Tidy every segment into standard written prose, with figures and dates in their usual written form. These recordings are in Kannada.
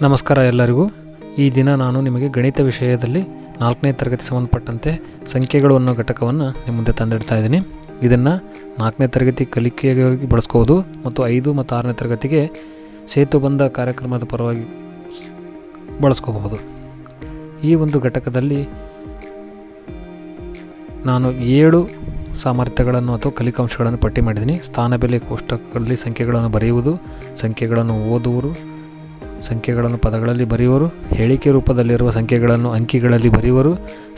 ನಮಸ್ಕಾರ ಎಲ್ಲರಿಗೂ. ಈ ದಿನ ನಾನು ನಿಮಗೆ ಗಣಿತ ವಿಷಯದಲ್ಲಿ 4ನೇ ತರಗತಿ ಸಂಬಂಧಪಟ್ಟಂತೆ ಸಂಖ್ಯೆಗಳು ಅನ್ನೋ ಘಟಕವನ್ನು ನಿಮ್ಮ ಮುಂದೆ ತಂದಿಡ್ತಾ ಇದ್ದೀನಿ. ಇದನ್ನು 4ನೇ ತರಗತಿ ಕಲಿಕೆಗಾಗಿ ಬಳಸ್ಕೋಬೋದು ಮತ್ತು 5 ಮತ್ತು 6ನೇ ತರಗತಿಗೆ ಸೇತುಬಂಧ ಕಾರ್ಯಕ್ರಮದ ಪರವಾಗಿ ಬಳಸ್ಕೋಬಹುದು. ಈ ಒಂದು ಘಟಕದಲ್ಲಿ ನಾನು 7 ಸಾಮರ್ಥ್ಯಗಳನ್ನು ಅಥವಾ ಕಲಿಕಾಂಶಗಳನ್ನು ಪಟ್ಟಿ ಮಾಡಿದ್ದೀನಿ. ಸ್ಥಾನ ಬೆಲೆ ಕೋಷ್ಟಕಗಳಲ್ಲಿ ಸಂಖ್ಯೆಗಳನ್ನು ಬರೆಯುವುದು, ಸಂಖ್ಯೆಗಳನ್ನು ಓದುವರು, ಸಂಖ್ಯೆಗಳನ್ನು ಪದಗಳಲ್ಲಿ ಬರೆಯುವರು, ಹೇಳಿಕೆ ರೂಪದಲ್ಲಿರುವ ಸಂಖ್ಯೆಗಳನ್ನು ಅಂಕಿಗಳಲ್ಲಿ ಬರೆಯುವರು,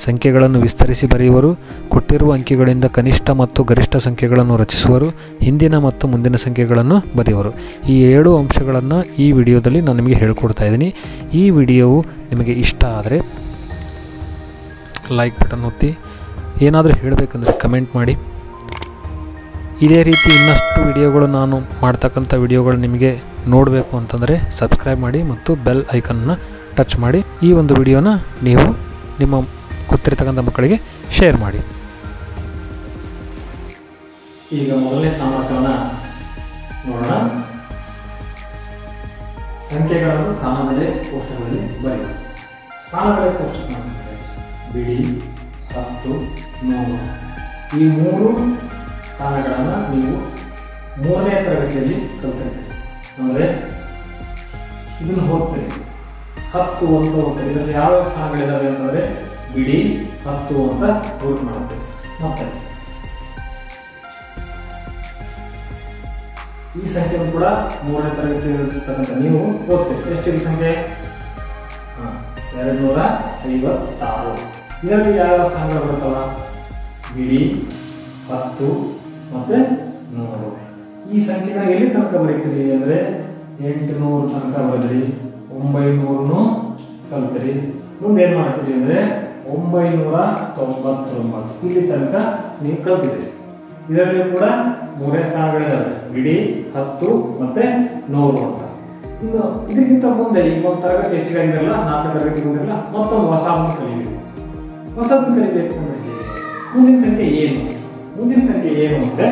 ಸಂಖ್ಯೆಗಳನ್ನು ವಿಸ್ತರಿಸಿ ಬರೆಯುವರು, ಕೊಟ್ಟಿರುವ ಅಂಕಿಗಳಿಂದ ಕನಿಷ್ಠ ಮತ್ತು ಗರಿಷ್ಠ ಸಂಖ್ಯೆಗಳನ್ನು ರಚಿಸುವರು, ಹಿಂದಿನ ಮತ್ತು ಮುಂದಿನ ಸಂಖ್ಯೆಗಳನ್ನು ಬರೆಯುವರು. ಈ 7 ಅಂಶಗಳನ್ನು ಈ ವಿಡಿಯೋದಲ್ಲಿ ನಾನು ನಿಮಗೆ ಹೇಳ್ಕೊಡ್ತಾ ಇದ್ದೀನಿ. ಈ ವಿಡಿಯೋವು ನಿಮಗೆ ಇಷ್ಟ ಆದರೆ ಲೈಕ್ ಬಟನ್ ಒತ್ತಿ, ಏನಾದರೂ ಹೇಳಬೇಕಂದ್ರೆ ಕಮೆಂಟ್ ಮಾಡಿ. ಇದೇ ರೀತಿ ಇನ್ನಷ್ಟು ವಿಡಿಯೋಗಳು ನಾನು ಮಾಡ್ತಕ್ಕಂಥ ವಿಡಿಯೋಗಳು ನಿಮಗೆ ನೋಡಬೇಕು ಅಂತಂದರೆ ಸಬ್ಸ್ಕ್ರೈಬ್ ಮಾಡಿ ಮತ್ತು ಬೆಲ್ ಐಕನ್ನ ಟಚ್ ಮಾಡಿ. ಈ ಒಂದು ವಿಡಿಯೋನ ನೀವು ನಿಮ್ಮ ಗೊತ್ತಿರತಕ್ಕಂಥ ಮಕ್ಕಳಿಗೆ ಶೇರ್ ಮಾಡಿ. ಈಗ ಮೊದಲನೇ ಸಾಮರ್ಥ್ಯವನ್ನು ನೋಡೋಣ. ಸಂಖ್ಯೆಗಳನ್ನು ಸ್ಥಾನದಲ್ಲಿ ಕೋಷ್ಟಕದಲ್ಲಿ ಬರೆಯುವುದು. ಸ್ಥಾನದಲ್ಲಿ ಕೋಷ್ಟಕ ಬಿಡಿ 10 100 ಈ 3 ಸ್ಥಾನಗಳನ್ನು ನೀವು 3ನೇ ತರಗತಿಯಲ್ಲಿ ಕಲಿತಿರ್ತೀರಿ. ಅಂದರೆ ಇದನ್ನು ಹೋಗ್ತೀರಿ 10 ಅಂತ ಹೋಗ್ತೀರಿ. ಇದರಲ್ಲಿ ಯಾವ ಸ್ಥಾನಗಳಿದ್ದಾವೆ ಅಂತಂದರೆ ಬಿಡಿ 10 ಅಂತ ರೂಟ್ ಮಾಡುತ್ತೀರಿ. ಮತ್ತೆ ಈ ಸಂಖ್ಯೆಯನ್ನು ಕೂಡ 3ನೇ ತರಗತಿಯಲ್ಲಿರ್ತಕ್ಕಂಥ ನೀವು ಓದ್ತೀರಿ. ಎಷ್ಟಿದೆ ಸಂಖ್ಯೆ? 256. ಇದರಲ್ಲಿ ಯಾವ ಸ್ಥಾನಗಳು ಬರುತ್ತಲ್ಲ? ಬಿಡಿ 10 ಮತ್ತು 100. ಈ ಸಂಖ್ಯೆಗಳನ್ನ ಎಲ್ಲಿ ತನಕ ಬರೀತೀರಿ ಅಂದರೆ 800 ತನಕ ಬರೆದ್ರಿ, 900 ಕಲ್ತೀರಿ. ಮುಂದೆ ಏನು ಮಾಡ್ತೀರಿ ಅಂದರೆ 999 ಇಲ್ಲಿ ತನಕ ನೀವು ಕಲ್ತಿದ್ದೀರಿ. ಇದರಲ್ಲಿ ಕೂಡ 3 ಸ್ಥಾನಗಳಿದ್ದಾವೆ, ಬಿಡಿ 10 ಮತ್ತು 100 ಅಂತ. ಇನ್ನು ಇದಕ್ಕಿಂತ ಮುಂದೆ ಈಗ ಒಂದು ತರಗತಿ ಹೆಚ್ಚಿಗಾಗಿರಲ್ಲ, 4ನೇ ತರಗತಿ ಬಂದಿರಲ್ಲ, ಮತ್ತೊಂದು ಹೊಸದನ್ನು ಕಲಿಬೇಕು. ಹೊಸದನ್ನು ಕಲಿಬೇಕು ಅಂದರೆ ಮುಂದಿನ ಸಂಖ್ಯೆ ಏನು? ಮುಂದಿನ ಸಂಖ್ಯೆ ಏನು ಅಂದರೆ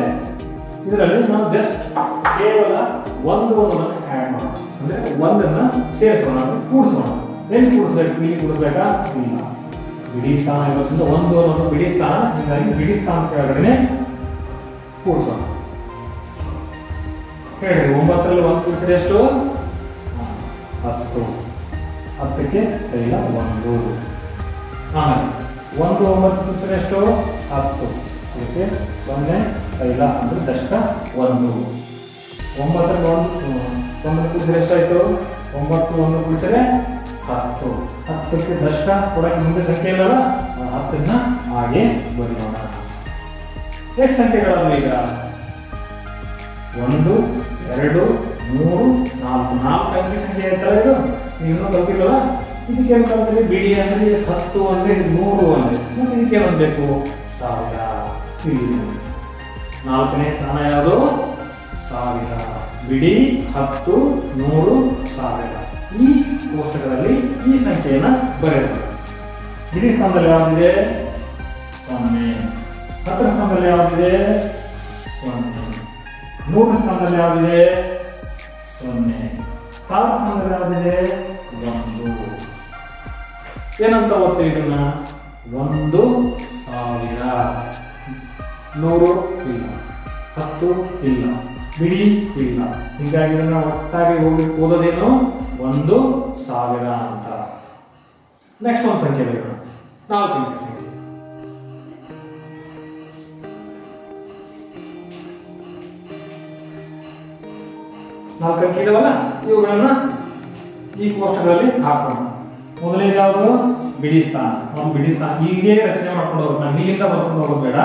ಇದರಲ್ಲಿ ನಾವು ಜಸ್ಟ್ ಕೇವಲ ಒಂದನ್ನು ಆ್ಯಡ್ ಮಾಡೋಣ, ಅಂದರೆ ಒಂದನ್ನು ಸೇರಿಸೋಣ, ಕೂಡಿಸೋಣ. ಎಲ್ಲಿ ಕೂಡಿಸ್ಬೇಕು? ಇಲ್ಲಿ ಕೂಡಿಸ್ಬೇಕಾ? ಇಲ್ಲ. ಬಿಡಿ ಸ್ಥಾನ ಇರೋದ್ರಿಂದ ಒಂದು ಅನ್ನೋದು ಬಿಡಿ ಸ್ಥಾನ, ಹೀಗಾಗಿ ಬಿಡಿ ಸ್ಥಾನ ಕೆಳಗಡೆ ಕೂಡಿಸೋಣ. ಹೇಳಿ, 9ರಲ್ಲಿ 1 ಕೂಡಿಸಿದ್ರೆ ಎಷ್ಟು? 10. 10ಕ್ಕೆ ಕೈಲ 1. ಆಮೇಲೆ 1 9 ಕೂಡಿಸಿದ್ರೆ ಎಷ್ಟು? 10. ಅದಕ್ಕೆ 0 ಕೈಲ ಅಂದರೆ ದಶಕ 1. 9ರಲ್ಲಿ 1 ಕೂಡಿಸಿದ್ರೆ ಎಷ್ಟಾಯಿತು? 9 1 ಕೂಡಿಸಿದ್ರೆ 10. 10ಕ್ಕೆ ದಶಕ ಕೊಡಕ್ಕೆ ಮುಂದೆ ಸಂಖ್ಯೆ ಇಲ್ಲಲ್ಲ, 10ನ್ನ ಹಾಗೆ ಬರೆಯೋಣ. ಎಷ್ಟು ಸಂಖ್ಯೆಗಳಾದ್ರೂ ಈಗ 1 2 3 4 4 ಅಂಕಿ ಸಂಖ್ಯೆ ಆಯ್ತಲ್ಲ ಇದು. ನೀವು ಇನ್ನೂ ಕಲ್ತಿಲ್ಲಲ್ಲ, ಇದಕ್ಕೆ ಏನು ಕಲ್ತೀರಿ? ಬಿಡಿ ಅಂದರೆ 10 ಅಂದರೆ 100 ಅಂದರೆ, ಮತ್ತೆ ಇದಕ್ಕೆ ಏನು ಬೇಕು? 1000. 4ನೇ ಸ್ಥಾನ ಯಾವುದು? 1000. ಬಿಡಿ 10 100 1000. ಈ ಕೋಷ್ಟಕದಲ್ಲಿ ಈ ಸಂಖ್ಯೆಯನ್ನು ಬರೆಯಬೇಕು. ಬಿಡಿ ಸ್ಥಾನದಲ್ಲಿ ಯಾವುದಿದೆ? 0. 10ರ ಸ್ಥಾನದಲ್ಲಿ ಯಾವುದಿದೆ? 0. 100ರ ಸ್ಥಾನದಲ್ಲಿ ಯಾವುದಿದೆ? 0. 1000ರ ಸ್ಥಾನದಲ್ಲಿ ಯಾವುದಿದೆ? 1. ಏನಂತ ಓದ್ತೀವಿ ಇದನ್ನ? 1000. 100 ಇಲ್ಲ, 10 ಇಲ್ಲ, ಬಿಡಿ ಇಲ್ಲ. ಹೀಗಾಗಿ ಇದನ್ನ ಒಟ್ಟಾಗಿ ಓದೋದೇನು? 1000 ಅಂತ. ನೆಕ್ಸ್ಟ್ ಒಂದು ಸಂಖ್ಯೆ ಬೇಕು, 4 ಅಂಕಿ ಸಂಖ್ಯೆ. 4 ಅಂಕಿ ಇದಾವಲ್ಲ, ಇವುಗಳನ್ನ ಈ ಕೋಷ್ಟಕದಲ್ಲಿ ಹಾಕೋಣ. ಮೊದಲನೇದು ಯಾವುದು? ಬಿಡಿ ಸ್ಥಾನ. ಒಂದು ಬಿಡಿ ಸ್ಥಾನ ಹೀಗೆ ರಚನೆ ಮಾಡ್ಕೊಂಡು ಹೋಗೋದು. ನಾವು ಇಲ್ಲಿಂದ ಬರ್ಕೊಂಡು ಹೋಗೋದು ಬೇಡ,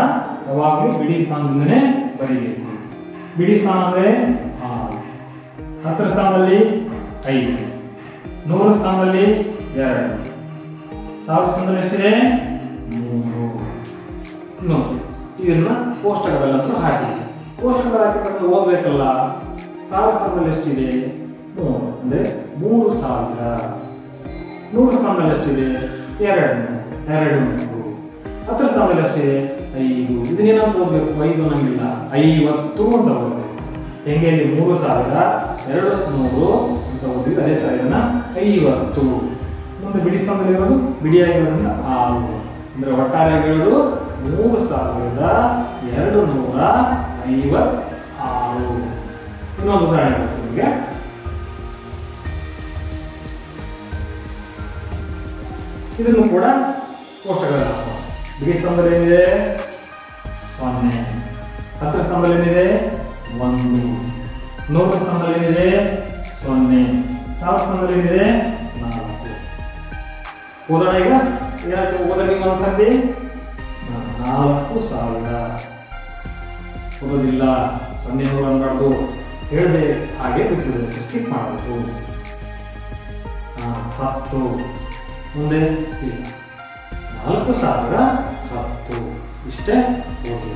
ಯಾವಾಗಲೂ ಬಿಡಿ ಸ್ಥಾನದಿಂದನೇ ಬರೀಬೇಕು. ಬಿಡಿ ಸ್ಥಾನ ಅಂದರೆ 10ರ ಸ್ಥಾನದಲ್ಲಿ 5, 100ರ ಸ್ಥಾನದಲ್ಲಿ 2, 1000ರ ಸ್ಥಾನದಲ್ಲಿ ಎಷ್ಟಿದೆ? 3. ಇದನ್ನ ಕೋಷ್ಟಕದಲ್ಲಂತೂ ಹಾಕಿ, ಕೋಷ್ಟಕದಲ್ಲಿ ಹಾಕಿಕೊಂಡು ಓದಬೇಕಲ್ಲ. 1000ರ ಸ್ಥಾನದಲ್ಲಿ ಎಷ್ಟಿದೆ? 3 ಅಂದರೆ 3000. 100ರ ಸ್ಥಾನದಲ್ಲಿ ಎಷ್ಟಿದೆ? 200. 10ರ ಸ್ಥಾನದಲ್ಲಿ ಎಷ್ಟಿದೆ? 5. ಇದನ್ನೇನಂತ ಓದಬೇಕು? 5 ಅನ್ನಂಗಿಲ್ಲ, 50 ಅಂತ ಓದಬೇಕು. ಹೆಂಗೆ? 3000 200 ಅಂತ ಓದಿದ್ವಿ. ಅದೇ ತರ ಇದನ್ನ 50. ಮುಂದೆ ಬಿಡಿ ಸ್ತಂಭದಲ್ಲಿ ಇರೋದು ಬಿಡಿಯಾಗಿರೋದ್ರಿಂದ 6 ಅಂದ್ರೆ ಒಟ್ಟಾರೆ ಹೇಳೋದು 3256. ಇನ್ನೊಂದು ಉದಾಹರಣೆ ಕೊಡ್ತೀನಿ ನಿಮಗೆ. ಇದನ್ನು ಕೂಡ ಕೋಷ್ಟಕದಲ್ಲಿ ಹಾಕೋಣ. ಬಿಡಿ ಸ್ತಂಭದಲ್ಲಿ ಏನಿದೆ 0, 10 ಸ್ತಂಭದಲ್ಲಿ ಏನಿದೆ 1, 100 ಸ್ತಂಭದಲ್ಲಿ ಏನಿದೆ 0, 1000 ಸ್ತಂಭದಲ್ಲಿ ಏನಿದೆ 4. ಓದೋಣ ಈಗ. ಏನಾಯ್ತು ಓದೋಣ ಒಂದು ಸಂಖ್ಯೆ 4000. ಓದೋದಿಲ್ಲ, 0 ಅನ್ಬಾರ್ದು, ಹೇಳಿದೆ ಹಾಗೆ ಬಿಟ್ಟಿದೆ, ಸ್ಕಿಪ್ ಮಾಡಬೇಕು. 10 ಮುಂದೆ ಇಲ್ಲ, 4010 ಇಷ್ಟೇ ಓದಿ.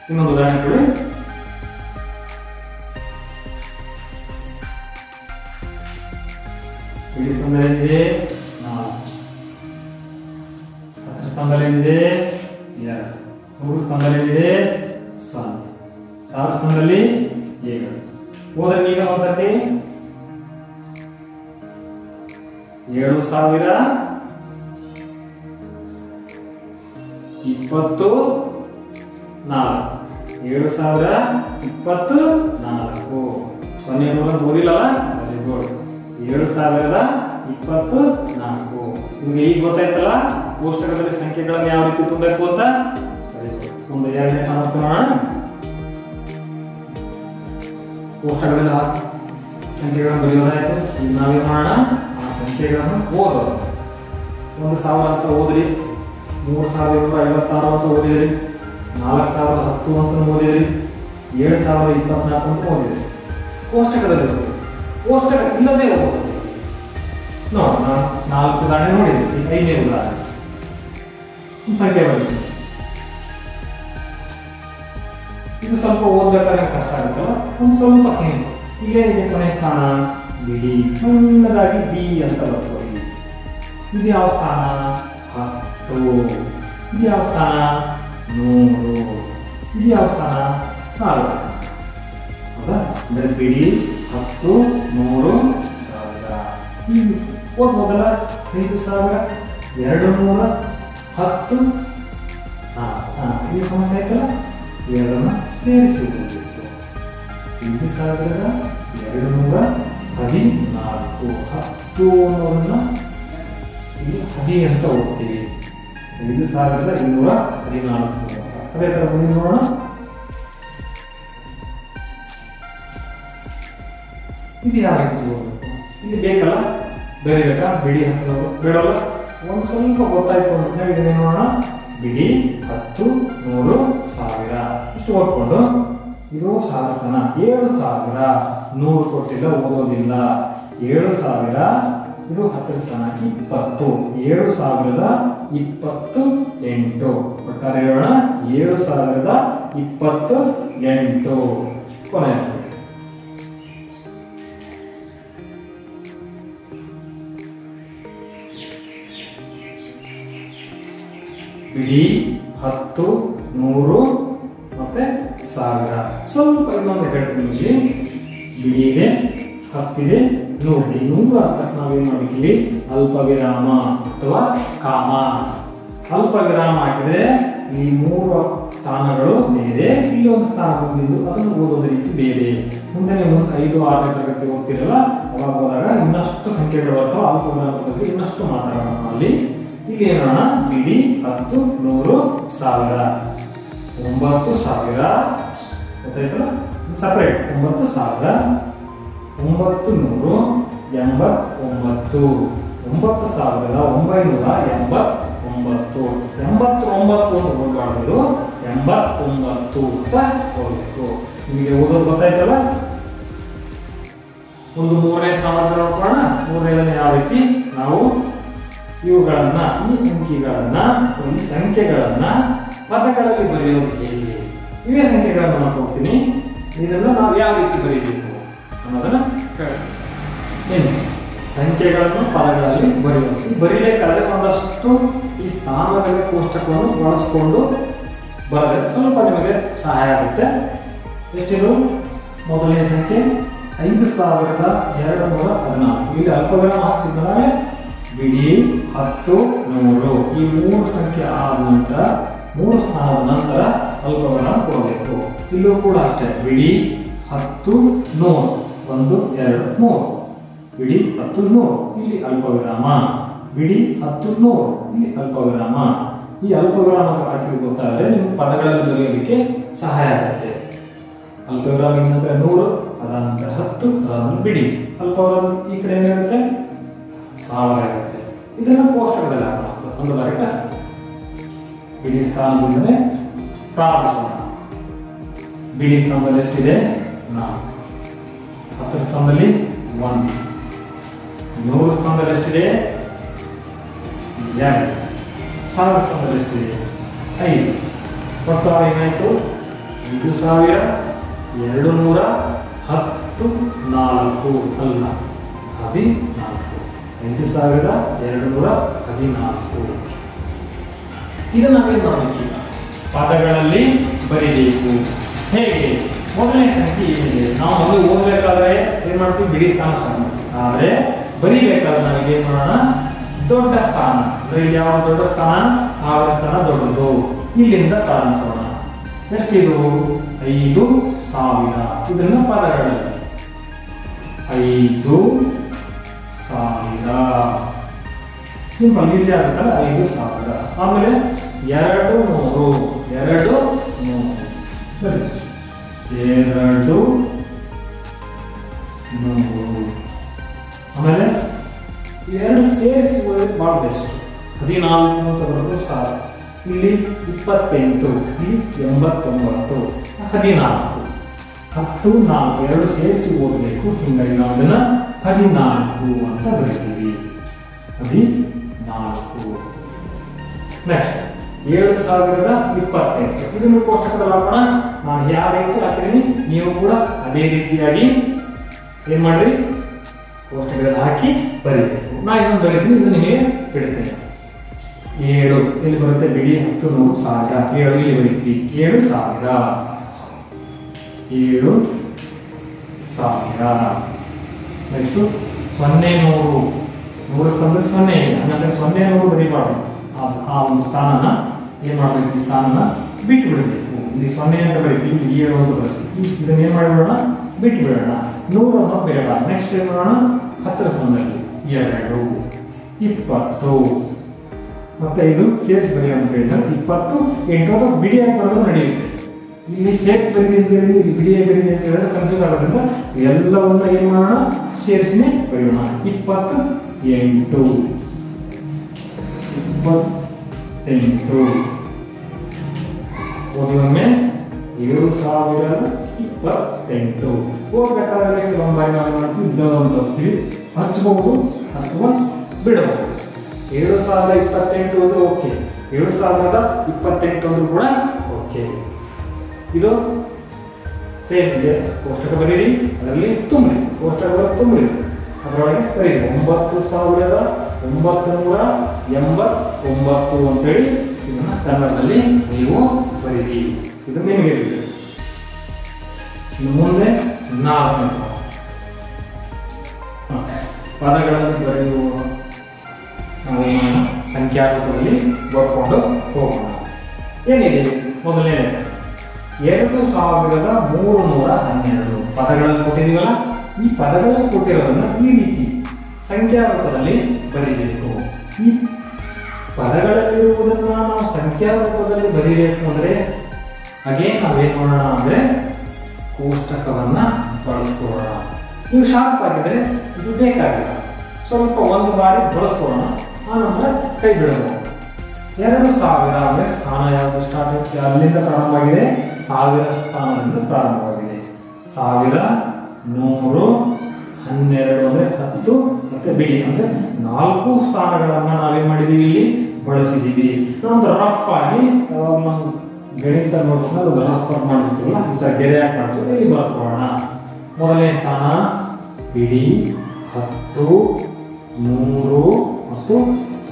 ಇನ್ನೊಂದು ಉದಾಹರಣೆ ಕೊಡಿ. ಬಿಡಿ ಸ್ತಂಭದಲ್ಲಿ 4, 10 ಸ್ತಂಭದಲ್ಲಿ 2, 100 ಸ್ತಂಭದಲ್ಲಿ 0, 1000 ಸ್ತಂಭದಲ್ಲಿ 7. ಓದ್ರಿ ಈಗ ಒಂದ್ಸತಿ. 7000 24, 7024. 0 ಓದಿಲ್ಲಲ್ಲ, ವೆರಿ ಗುಡ್. 7024. ನಿಮ್ಗೆ ಈಗ ಗೊತ್ತಾಯ್ತಲ್ಲ ಕೋಷ್ಟಕದಲ್ಲಿ ಸಂಖ್ಯೆಗಳನ್ನು ಯಾವ ರೀತಿ ತುಂಬಬೇಕು ಅಂತ. ಒಂದು 2ನೇ ಸಾಮರ್ಥ್ಯ ನೋಡೋಣ. ಕೋಷ್ಟಕದಲ್ಲಿ ಸಂಖ್ಯೆಗಳನ್ನು ಬರೆಯೋದಾಯ್ತು. ಈಗ ನಾವೇನು ಮಾಡೋಣ, ಆ ಸಂಖ್ಯೆಗಳನ್ನು ಓದೋದು. 1000 ಅಂತ ಓದ್ರಿ, 3056 ಅಂತ ಓದಿದ್ರಿ, 4010 ಅಂತ ಓದಿದ್ರಿ, 7024 ಅಂತ ಓದಿದ್ರಿ. ಕೋಷ್ಟಕದಲ್ಲಿ ಓದಿದ್ರಿ, ಕೋಷ್ಟಕ ಇಲ್ಲದೆ ಓದೋದು. ನೋಡೋಣ, 4 ಉದಾಹರಣೆ ನೋಡಿದ್ರಿ. 5ನೇ ಉದಾಹರಣೆ ಸಂಖ್ಯೆ ಬರೀರಿ. ಇದು ಸ್ವಲ್ಪ ಓದ್ಬೇಕಾದ್ರೆ ಕಷ್ಟ ಆಗುತ್ತಲ್ಲ, ಒಂದು ಸ್ವಲ್ಪ ಹಿಂದೆ. ಈಗ ಇದೆ ಕೊನೆ ಸ್ಥಾನ ಬಿಡಿ, ಸಣ್ಣದಾಗಿ ಬಿ ಅಂತ ಬರ್ತೀವಿ. ಇದು ಯಾವ ಸ್ಥಾನ 10. ಇದು ಯಾವ ಸ್ಥಾನ 100. ಇದು ಯಾವ ಸ್ಥಾನ 1000. ಹೌದಾ? ಅಂದ್ರೆ ಬಿಡಿ 10, 100, 1000. ಈಗ ಓದ್ಬೋದಲ್ಲ. 5000, 210. ಈ ಸಮಸ್ಯೆ ಆಯ್ತಲ್ಲ, ಎರಡನ್ನ ಸೇರಿಸಿ ಹೋಗಬೇಕು. 5214. 10 ಅನ್ನೋದನ್ನ ಇಲ್ಲಿ 10 ಅಂತ ಓದ್ತೀವಿ. 5214. ಅದೇ ತರ ಮುಂದೆ ನೋಡೋಣ. ಇದು ಯಾವ ರೀತಿ ಹೋಗ್ಬೇಕು, ಇಲ್ಲಿ ಬೇಕಲ್ಲ, ಬೇರೆಬೇಕಾ ಬಿಡಿ 10 ಬೇಡಲ್ಲ. ಒಂದು ಸ್ವಲ್ಪ ಗೊತ್ತಾಯ್ತು ಅಂತ ಇದನ್ನೇ ನೋಡೋಣ. ಬಿಡಿ 10, 100, 1000 ಇಷ್ಟು ಓದ್ಕೊಂಡು ಇದು 1000 ಸ್ಥಾನ 7000. 100 ಕೊಟ್ಟಿಲ್ಲ, ಓದೋದಿಲ್ಲ. 7000 ಇದು 10 ಸ್ಥಾನ 20. 7028. ಒಟ್ಟಾರೆ ಹೇಳೋಣ 7028. ಕೊನೆ ಬಿಡಿ 10, 100 ಮತ್ತೆ 1000. ಸ್ವಲ್ಪ ಇನ್ನೊಂದು ಹೇಳ್ತೀನಿ. ಇಲ್ಲಿ ಬಿಡಿ ಇದೆ, 10 ಇದೆ, 100 ಇದೆ. 100 ಅರ್ಥಕ್ಕೆ ನಾವೇನ್ ಮಾಡ್ಬೇಕಿಲ್ಲಿ ಅಲ್ಪ ವಿರಾಮ ಅಥವಾ ಕಾಮ. ಅಲ್ಪ ವಿರಾಮ ಹಾಕಿದ್ರೆ ಈ 3 ಸ್ಥಾನಗಳು ಬೇರೆ, ಇಲ್ಲಿ ಒಂದು ಸ್ಥಾನ ಬಂದಿದ್ದು ಅದನ್ನು ಓದೋದ ರೀತಿ ಬೇರೆ. ಮುಂದೆ ನೀವು 5, 6ನೇ ತರಗತಿ ಓದ್ತಿರಲ್ಲ, ಅವಾಗ ಹೋದಾಗ ಇನ್ನಷ್ಟು ಸಂಖ್ಯೆಗಳು ಅಥವಾ ಅಲ್ಪ ವಿರಾಮದ ಬಗ್ಗೆ ಇನ್ನಷ್ಟು ಮಾತಾಡೋಣ. ಅಲ್ಲಿ ಇಲ್ಲಿ ಏನೋಣ, ಬಿಡಿ 10, 100, 1000. 9000 ಗೊತ್ತಾಯ್ತಲ್ಲ, ಸಪರೇಟ್. 9000, 989. 9989. 89 ಅಂತ ಓದ್ಬಾರ್ದು, 89 ಅಂತ ಓದಬೇಕು. ನಿಮಗೆ ಓದೋದು ಗೊತ್ತಾಯ್ತಲ್ಲ. ಒಂದು 3ನೇ ಸಾಮರ್ಥ್ಯ ನೋಡ್ಕೊಳ್ಳೋಣ. 3ನೇದನ್ನ ಯಾವ ರೀತಿ ನಾವು ಇವುಗಳನ್ನ, ಈ ಅಂಕಿಗಳನ್ನ, ಈ ಸಂಖ್ಯೆಗಳನ್ನ ಪದಗಳಲ್ಲಿ ಬರೆಯೋದು ಹೇಗೆ, ಇವೇ ಸಂಖ್ಯೆಗಳನ್ನು ನಾನು ಹೋಗ್ತೀನಿ. ಇದನ್ನು ನಾವು ಯಾವ ರೀತಿ ಬರೀಬೇಕು ಅನ್ನೋದನ್ನ ಏನು ಸಂಖ್ಯೆಗಳನ್ನು ಪದಗಳಲ್ಲಿ ಬರೆಯೋದು. ಬರೀಬೇಕಾದ್ರೆ ಒಂದಷ್ಟು ಈ ಸ್ಥಾನಗಳ ಕೋಷ್ಟಕವನ್ನು ಬಳಸಿಕೊಂಡು ಬರೆದರೆ ಸ್ವಲ್ಪ ನಿಮಗೆ ಸಹಾಯ ಆಗುತ್ತೆ. ಎಷ್ಟಿದು? ಮೊದಲನೇ ಸಂಖ್ಯೆ 5214 ಇಲ್ಲಿ ಅಲ್ಪವಿರಾಮ ಹಾಕಿಸಿದ್ಮೇಲೆ ಬಿಡಿ 10 100 ಈ ಮೂರು ಸಂಖ್ಯೆ ಆದ ನಂತರ ಮೂರು ಸ್ಥಾನದ ನಂತರ ಅಲ್ಪವಿರಾಮ ಕೊಡಬೇಕು. ಇಲ್ಲೂ ಕೂಡ ಅಷ್ಟೇ ಬಿಡಿ 10 100 1 2 3 ಬಿಡಿ 10 100 ಇಲ್ಲಿ ಅಲ್ಪವಿರಾಮ ಬಿಡಿ 10 100 ಇಲ್ಲಿ ಅಲ್ಪವಿರಾಮ. ಈ ಅಲ್ಪವಿರಾಮ ಹಾಕಿ ಗೊತ್ತಾದರೆ ನಿಮ್ಮ ಪದಗಳಲ್ಲಿ ಬರೆಯೋದಕ್ಕೆ ಸಹಾಯ ಆಗುತ್ತೆ. ಅಲ್ಪವಿರಾಮ ನಂತರ 100 ಅದಾದ ನಂತರ 10 ಅದಾದ ಬಿಡಿ ಅಲ್ಪವಿರಾಮ ಈ ಕಡೆ ಏನಿರುತ್ತೆ 1000 ಇರುತ್ತೆ. ಇದನ್ನು ಕೋಷ್ಟಕದಲ್ಲಿ ಹಾಕಬಹುದು. ಒಂದು ಬಾರಿ ಬಿಡಿ ಸ್ಥಾನದಿಂದಲೇ ಪ್ರಾರಂಭಿಸೋಣ. ಬಿಡಿ ಸ್ಥಾನದಲ್ಲಿ ಎಷ್ಟಿದೆ 4, 10 ಸ್ಥಾನದಲ್ಲಿ 1, 100 ಸ್ಥಾನದಲ್ಲಿ ಎಷ್ಟಿದೆ 2, 1000 ಸ್ಥಾನದಲ್ಲಿ ಎಷ್ಟಿದೆ 5. ಒಟ್ಟು ಏನಾಯ್ತು 5214 ಅಲ್ಲ 14 5214. ಇದನ್ನು ನಾವೇನು ಮಾಡಬೇಕು ಪದಗಳಲ್ಲಿ ಬರೀಬೇಕು. ಹೇಗೆ ಮೊದಲನೇ ಸಂಖ್ಯೆ ಏನಿದೆ ನಾವು ಮೊದಲು ಓದಬೇಕಾದ್ರೆ ಏನ್ ಮಾಡ್ತೀವಿ ಬಿಡಿ ಸ್ಥಾನ ಆದ್ರೆ ಬರೀಬೇಕಾದ್ರೆ ನಾವು ಏನ್ ಮಾಡೋಣ ದೊಡ್ಡ ಸ್ಥಾನ ಅಂದ್ರೆ ಯಾವ ದೊಡ್ಡ ಸ್ಥಾನ 1000 ಸ್ಥಾನ ದೊಡ್ಡದು. ಇಲ್ಲಿಂದ ಪ್ರಾರಂಭಿಸೋಣ. ಎಷ್ಟಿದು 5000. ಇದನ್ನ ಪದಗಳಲ್ಲಿ 5000 ಸಿಂಪಲ್ ಈಸಿ ಆಗುತ್ತಲ್ಲ 5000. ಆಮೇಲೆ 200 ಸರಿ 200 ಆಮೇಲೆ 2 ಸೇರಿಸಿ ಬಹಳ ಬೆಸ್ಟ್ 14 ಅಂತ ಬರೋದು 1000. ಇಲ್ಲಿ 28 ಇಲ್ಲಿ 89 14 10 4 2 ಸೇರಿಸಿ ಓದಬೇಕು. ಹಿಂಗಾಗಿ ನಾವು ಅದನ್ನ 14 ಅಂತ ಬರೀತೀವಿ. 14. ನೆಕ್ಸ್ಟ್ 7028 ಇದನ್ನು ಕೋಷ್ಟಕದಲ್ಲಿ ಹಾಕೋಣ. ನಾನು ಯಾವ ರೀತಿ ಹಾಕಿದ್ದೀನಿ ನೀವು ಕೂಡ ಅದೇ ರೀತಿಯಾಗಿ ಏನ್ ಮಾಡ್ರಿ ಕೋಷ್ಟಕದಲ್ಲಿ ಹಾಕಿ ಬರೀಬೇಕು. ನಾ ಇದನ್ನು ಬರೀತೀನಿ, ಇದು ನಿಮಗೆ ಬಿಡ್ತೇನೆ. 7 ಇಲ್ಲಿ ಬರುತ್ತೆ ಬಿಡಿ 10 100 1000 7 ಇಲ್ಲಿ ಬರೀತೀವಿ 7000 ನೆಕ್ಸ್ಟ್ 0 100 ಸ್ಥಾನದಲ್ಲಿ 0 ಇದೆ ಹಂಗಂದ್ರೆ 0 100 ಬರೀಬಾರ್ದು. ಆ ಒಂದು ಸ್ಥಾನನ ಏನ್ ಮಾಡ್ಬೇಕು ಈ ಸ್ಥಾನನ ಬಿಟ್ಟು ಬಿಡಬೇಕು. ಇಲ್ಲಿ 0 ಅಂತ ಬರೀತೀವಿ 7 ಅಂತ ಬರೀತೀವಿ. ಇದನ್ನ ಏನ್ ಮಾಡಿಬಿಡೋಣ ಬಿಟ್ಟು ಬಿಡೋಣ. 100 ಅನ್ನೋ ಬೇಡ. ನೆಕ್ಸ್ಟ್ ಏನ್ ಮಾಡೋಣ 10 ಸ್ಥಾನದಲ್ಲಿ 2 20 ಮತ್ತೆ ಇದು ಸೇರಿಸಿ ಬರೀ ಅಂತ ಹೇಳಿದ್ರೆ 20 8 ಬಿಡಿಯಾಗಿ ಬರೋದು ನಡೆಯುತ್ತೆ. ಇಲ್ಲಿ ಸೇರಿಸಿ ಬರೀ ಅಂತ ಹೇಳಿ ಇಲ್ಲಿ ಬಿಡಿಯಾಗಿ ಬರೀ ಅಂತ ಹೇಳಿದ್ರೆ ಕನ್ಫ್ಯೂಸ್ ಆಗೋದ್ರಿಂದ ಎಲ್ಲವನ್ನ ಏನ್ ಮಾಡೋಣ ಸೇರಿಸಿನೇ ಬರೆಯೋಣ. 28 ಒಮ್ಮೆ 7028 ಹೋಗ್ಬೇಕಾದ್ರೆ ಕೆಲವೊಂದು ಬಾರಿ ನಾವು ಮಾಡ್ತೀವಿ ಇದೊಂದು ಬಳಸ್ತೀವಿ ಹಚ್ಚಬಹುದು ಅಥವಾ ಬಿಡಬಹುದು. 7028 ಅಂದ್ರೆ ಓಕೆ 7028 ಅಂದ್ರೂ ಕೂಡ ಓಕೆ. ಇದು ಸೇಮ್ ಇದೆ. ಕೋಷ್ಟಕ ಬರೀರಿ ಅದರಲ್ಲಿ ತುಂಬ್ರಿ ಕೋಷ್ಟಕಗಳು ತುಂಬ್ರಿ ಅದರೊಳಗೆ ಬರೀರಿ 9989 ಅಂತೇಳಿ ಇದನ್ನ ಕನ್ನಡದಲ್ಲಿ ನೀವು ಬರೀರಿ. ಇದು ನಿಮಗೆ ಇದೆ. ಇನ್ನು ಮುಂದೆ 4 ಪದಗಳನ್ನು ಬರೆಯುವ ನಾವೇನು ಸಂಖ್ಯಾತ್ಮಕದಲ್ಲಿ ಬರ್ಕೊಂಡು ಹೋಗೋಣ. ಏನಿದೆ ಮೊದಲನೇ 2312 ಪದಗಳನ್ನು ಕೊಟ್ಟಿದೀವಲ್ಲ ಈ ಪದಗಳನ್ನು ಕೊಟ್ಟಿರೋದನ್ನ ಈ ರೀತಿ ಸಂಖ್ಯಾರೂಪದಲ್ಲಿ ಬರೀಬೇಕು. ಈ ಪದಗಳಲ್ಲಿರುವುದನ್ನ ನಾವು ಸಂಖ್ಯಾರೂಪದಲ್ಲಿ ಬರೀಬೇಕು ಅಂದ್ರೆ ಹಾಗೆ ನಾವೇನ್ ಮಾಡೋಣ ಅಂದ್ರೆ ಕೋಷ್ಟಕವನ್ನ ಬಳಸ್ಕೊಳ್ಳೋಣ. ನೀವು ಶಾರ್ಪ್ ಆಗಿದ್ರೆ ಇದು ಬೇಕಾಗಿಲ್ಲ, ಸ್ವಲ್ಪ ಒಂದು ಬಾರಿ ಬಳಸ್ಕೊಳ್ಳೋಣ, ಆನಂತರ ಕೈ ಬಿಡಬಹುದು. 2000 ಅಂದ್ರೆ ಸ್ಥಾನ ಯಾವುದು ಸ್ಟಾರ್ಟ್ ಆಗುತ್ತೆ ಅಲ್ಲಿಂದ ಪ್ರಾರಂಭವಾಗಿದೆ, 1000 ಸ್ಥಾನದಿಂದ ಪ್ರಾರಂಭವಾಗಿದೆ. 1000 100 12 ಅಂದ್ರೆ 10 ಮತ್ತೆ ಬಿಡಿ ಅಂದ್ರೆ 4 ಸ್ಥಾನಗಳನ್ನ ನಾವೇನ್ ಮಾಡಿದೀವಿ ಇಲ್ಲಿ ಬಳಸಿದೀವಿ. ಒಂದು ರಫ್ ಆಗಿ ನಾವು ಗಣಿತ ನೋಡ್ಕೊಂಡು ರಫ್ ಆಗಿ ಮಾಡಿರ್ತೀವಲ್ಲ ಈ ತರ ಗೆರೆ ಹಾಕಿ ಮಾಡ್ತೀವಿ. ಇಲ್ಲಿ ಬರ್ಕೊಳ್ಳೋಣ. ಮೊದಲನೇ ಸ್ಥಾನ ಬಿಡಿ 10 100 ಮತ್ತು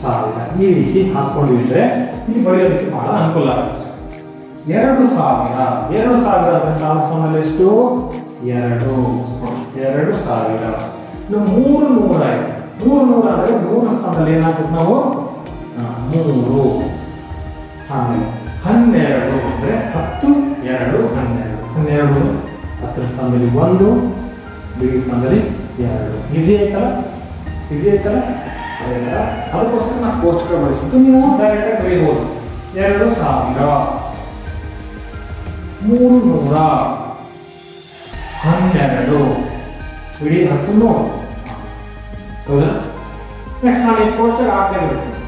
1000 ಈ ರೀತಿ ಹಾಕೊಂಡಿದ್ರೆ ಇಲ್ಲಿ ಬರೆಯೋದಕ್ಕೆ ಬಹಳ ಅನುಕೂಲ ಆಗುತ್ತೆ. 2000 ಅಂದ್ರೆ 1000 ಸ್ಥಾನದಲ್ಲಿ ಎಷ್ಟು 2 2000. ಇನ್ನು 300 ಆಯ್ತು. 300 ಆದರೆ 3 ಸ್ಥಾನದಲ್ಲಿ ಏನಾಗ್ತದೆ ನಾವು 3. ಆಮೇಲೆ 12 ಅಂದರೆ 10, 2, 12. 12 10 ಸ್ಥಾನದಲ್ಲಿ 1, ಬಿಡಿ ಸ್ಥಾನದಲ್ಲಿ 2. ಈಸಿ ಆಯ್ತಲ್ಲ, ಈಸಿ ಆಯ್ತಲ್ಲ. ಅದೇ ಥರ ಅದಕ್ಕೋಸ್ಕರ ನಾವು ಕೋಷ್ಟಕ ಬಳಸಿದ್ದು. ನೀವು ಡೈರೆಕ್ಟಾಗಿ ಬರೀಬಹುದು 2000, 300, 12, ಬಿಡಿ 10 ನೋಡಿ. ಹೌದಾ? ನೆಕ್ಸ್ಟ್ ನಾನು ಈ ಕೋಷ್ಟಕ ಹಾಕ್ತಾ ಇರ್ತೀನಿ.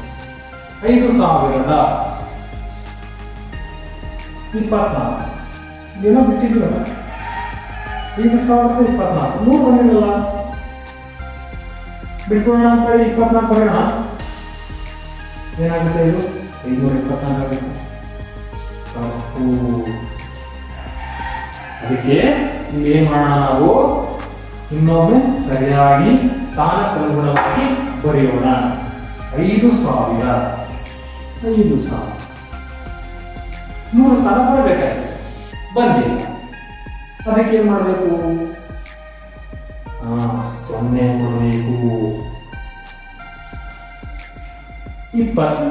5024 ಏನೋ ಬಿಟ್ಟಿದ್ರಲ್ಲ, 5024 3 ಬಂದಿರಲ್ಲ, ಬಿಟ್ಕೊಳ್ಳೋಣ ಅಂತ ಹೇಳಿ 24 ಬರೋಣ. ಏನಾಗುತ್ತೆ ಇದು 524 ಆಗುತ್ತೆ. ಅದಕ್ಕೆ ಇಲ್ಲಿ ಏನ್ ಮಾಡೋಣ, ನಾವು ಇನ್ನೊಮ್ಮೆ ಸರಿಯಾಗಿ ಸ್ಥಾನಕ್ಕನುಗುಣವಾಗಿ ಬರೆಯೋಣ. 5000, 5000 100 ಸ್ಥಾನ ಬರಬೇಕಾಗಿದೆ, ಬಂದಿಲ್ಲ. ಅದಕ್ಕೆ ಏನ್ ಮಾಡಬೇಕು, 0 ಕೊಡಬೇಕು. 24,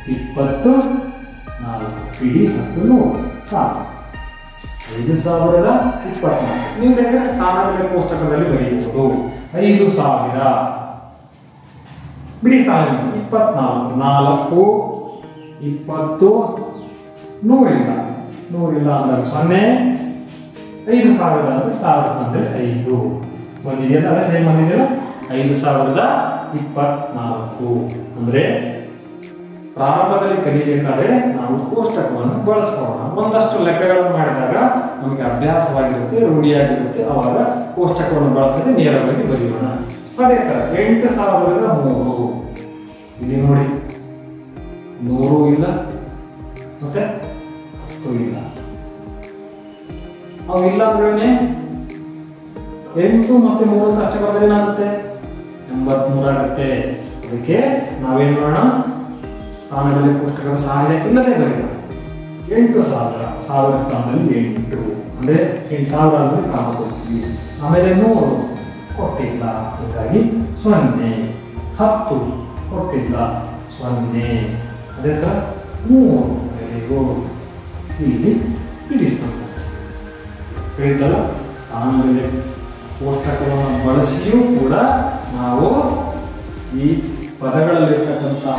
24 ಬಿಡಿ 10 ನೋಡಿ. 5024. ನೀವು ಬೇಕಾದ್ರೆ ಸ್ಥಾನಗಳ ಕೋಷ್ಟಕದಲ್ಲಿ ಬರೆಯಬಹುದು. 5000 ಬಿಡಿ ಸ್ಥಾನ 24, 4, 20, 100 ಇಲ್ಲ ಅಂದಾಗ 0, 5000 ಅಂದ್ರೆ 1000 ಸ್ಥಾನದಲ್ಲಿ 5 ಬಂದಿದೆಯಲ್ಲ, ಅದೇ ಸೇಮ್ ಬಂದಿದೆಯಲ್ಲ. 5024 ಅಂದ್ರೆ ಪ್ರಾರಂಭದಲ್ಲಿ ಕಲಿಯಬೇಕಾದ್ರೆ ನಾವು ಕೋಷ್ಟಕವನ್ನು ಬಳಸ್ಕೊಳ್ಳೋಣ. ಒಂದಷ್ಟು ಲೆಕ್ಕಗಳನ್ನು ಮಾಡಿದಾಗ ನಮಗೆ ಅಭ್ಯಾಸವಾಗಿರುತ್ತೆ, ರೂಢಿಯಾಗಿರುತ್ತೆ. ಅವಾಗ ಕೋಷ್ಟಕವನ್ನು ಬಳಸದೆ ನೇರವಾಗಿ ಬರೆಯೋಣ. ಅದೇ ತರ 8003 ಇಲ್ಲಿ ನೋಡಿ, 100 ಇಲ್ಲ ಮತ್ತೆ 10 ಇಲ್ಲ. ಅವು ಇಲ್ಲ ಅಂದ್ರೆ 8 ಮತ್ತೆ 3 ಅಷ್ಟೇ ಬರೆದ್ರೆ ಏನಾಗುತ್ತೆ, 83 ಆಗುತ್ತೆ. ಅದಕ್ಕೆ ನಾವೇನ್ ಮಾಡೋಣ, ಸ್ಥಾನದಲ್ಲಿ ಕೋಷ್ಟಕದ ಸಹಾಯ ಇಲ್ಲದೆ ಬರೆಯೋಣ. 8000, 1000 ಸ್ಥಾನದಲ್ಲಿ 8 ಅಂದ್ರೆ 8000 ಅಂದ್ರೆ ಕಾಮ ಕೊಡ್ತೀವಿ. ಆಮೇಲೆ 100 ಕೊಟ್ಟಿಲ್ಲ, ಹೀಗಾಗಿ 0, 10 ಕೊಟ್ಟಿಲ್ಲ 0. ಅದೇ ತರ 3 ಇಲ್ಲಿ ಬಿಡಿಸ್ತಾರೆ. ತಿಳಿತಲ್ಲ, ಸ್ಥಾನದಲ್ಲಿ ಕೋಷ್ಟಕವನ್ನು ಬಳಸಿಯೂ ಕೂಡ ನಾವು ಈ ಪದಗಳಲ್ಲಿರ್ತಕ್ಕಂತಹ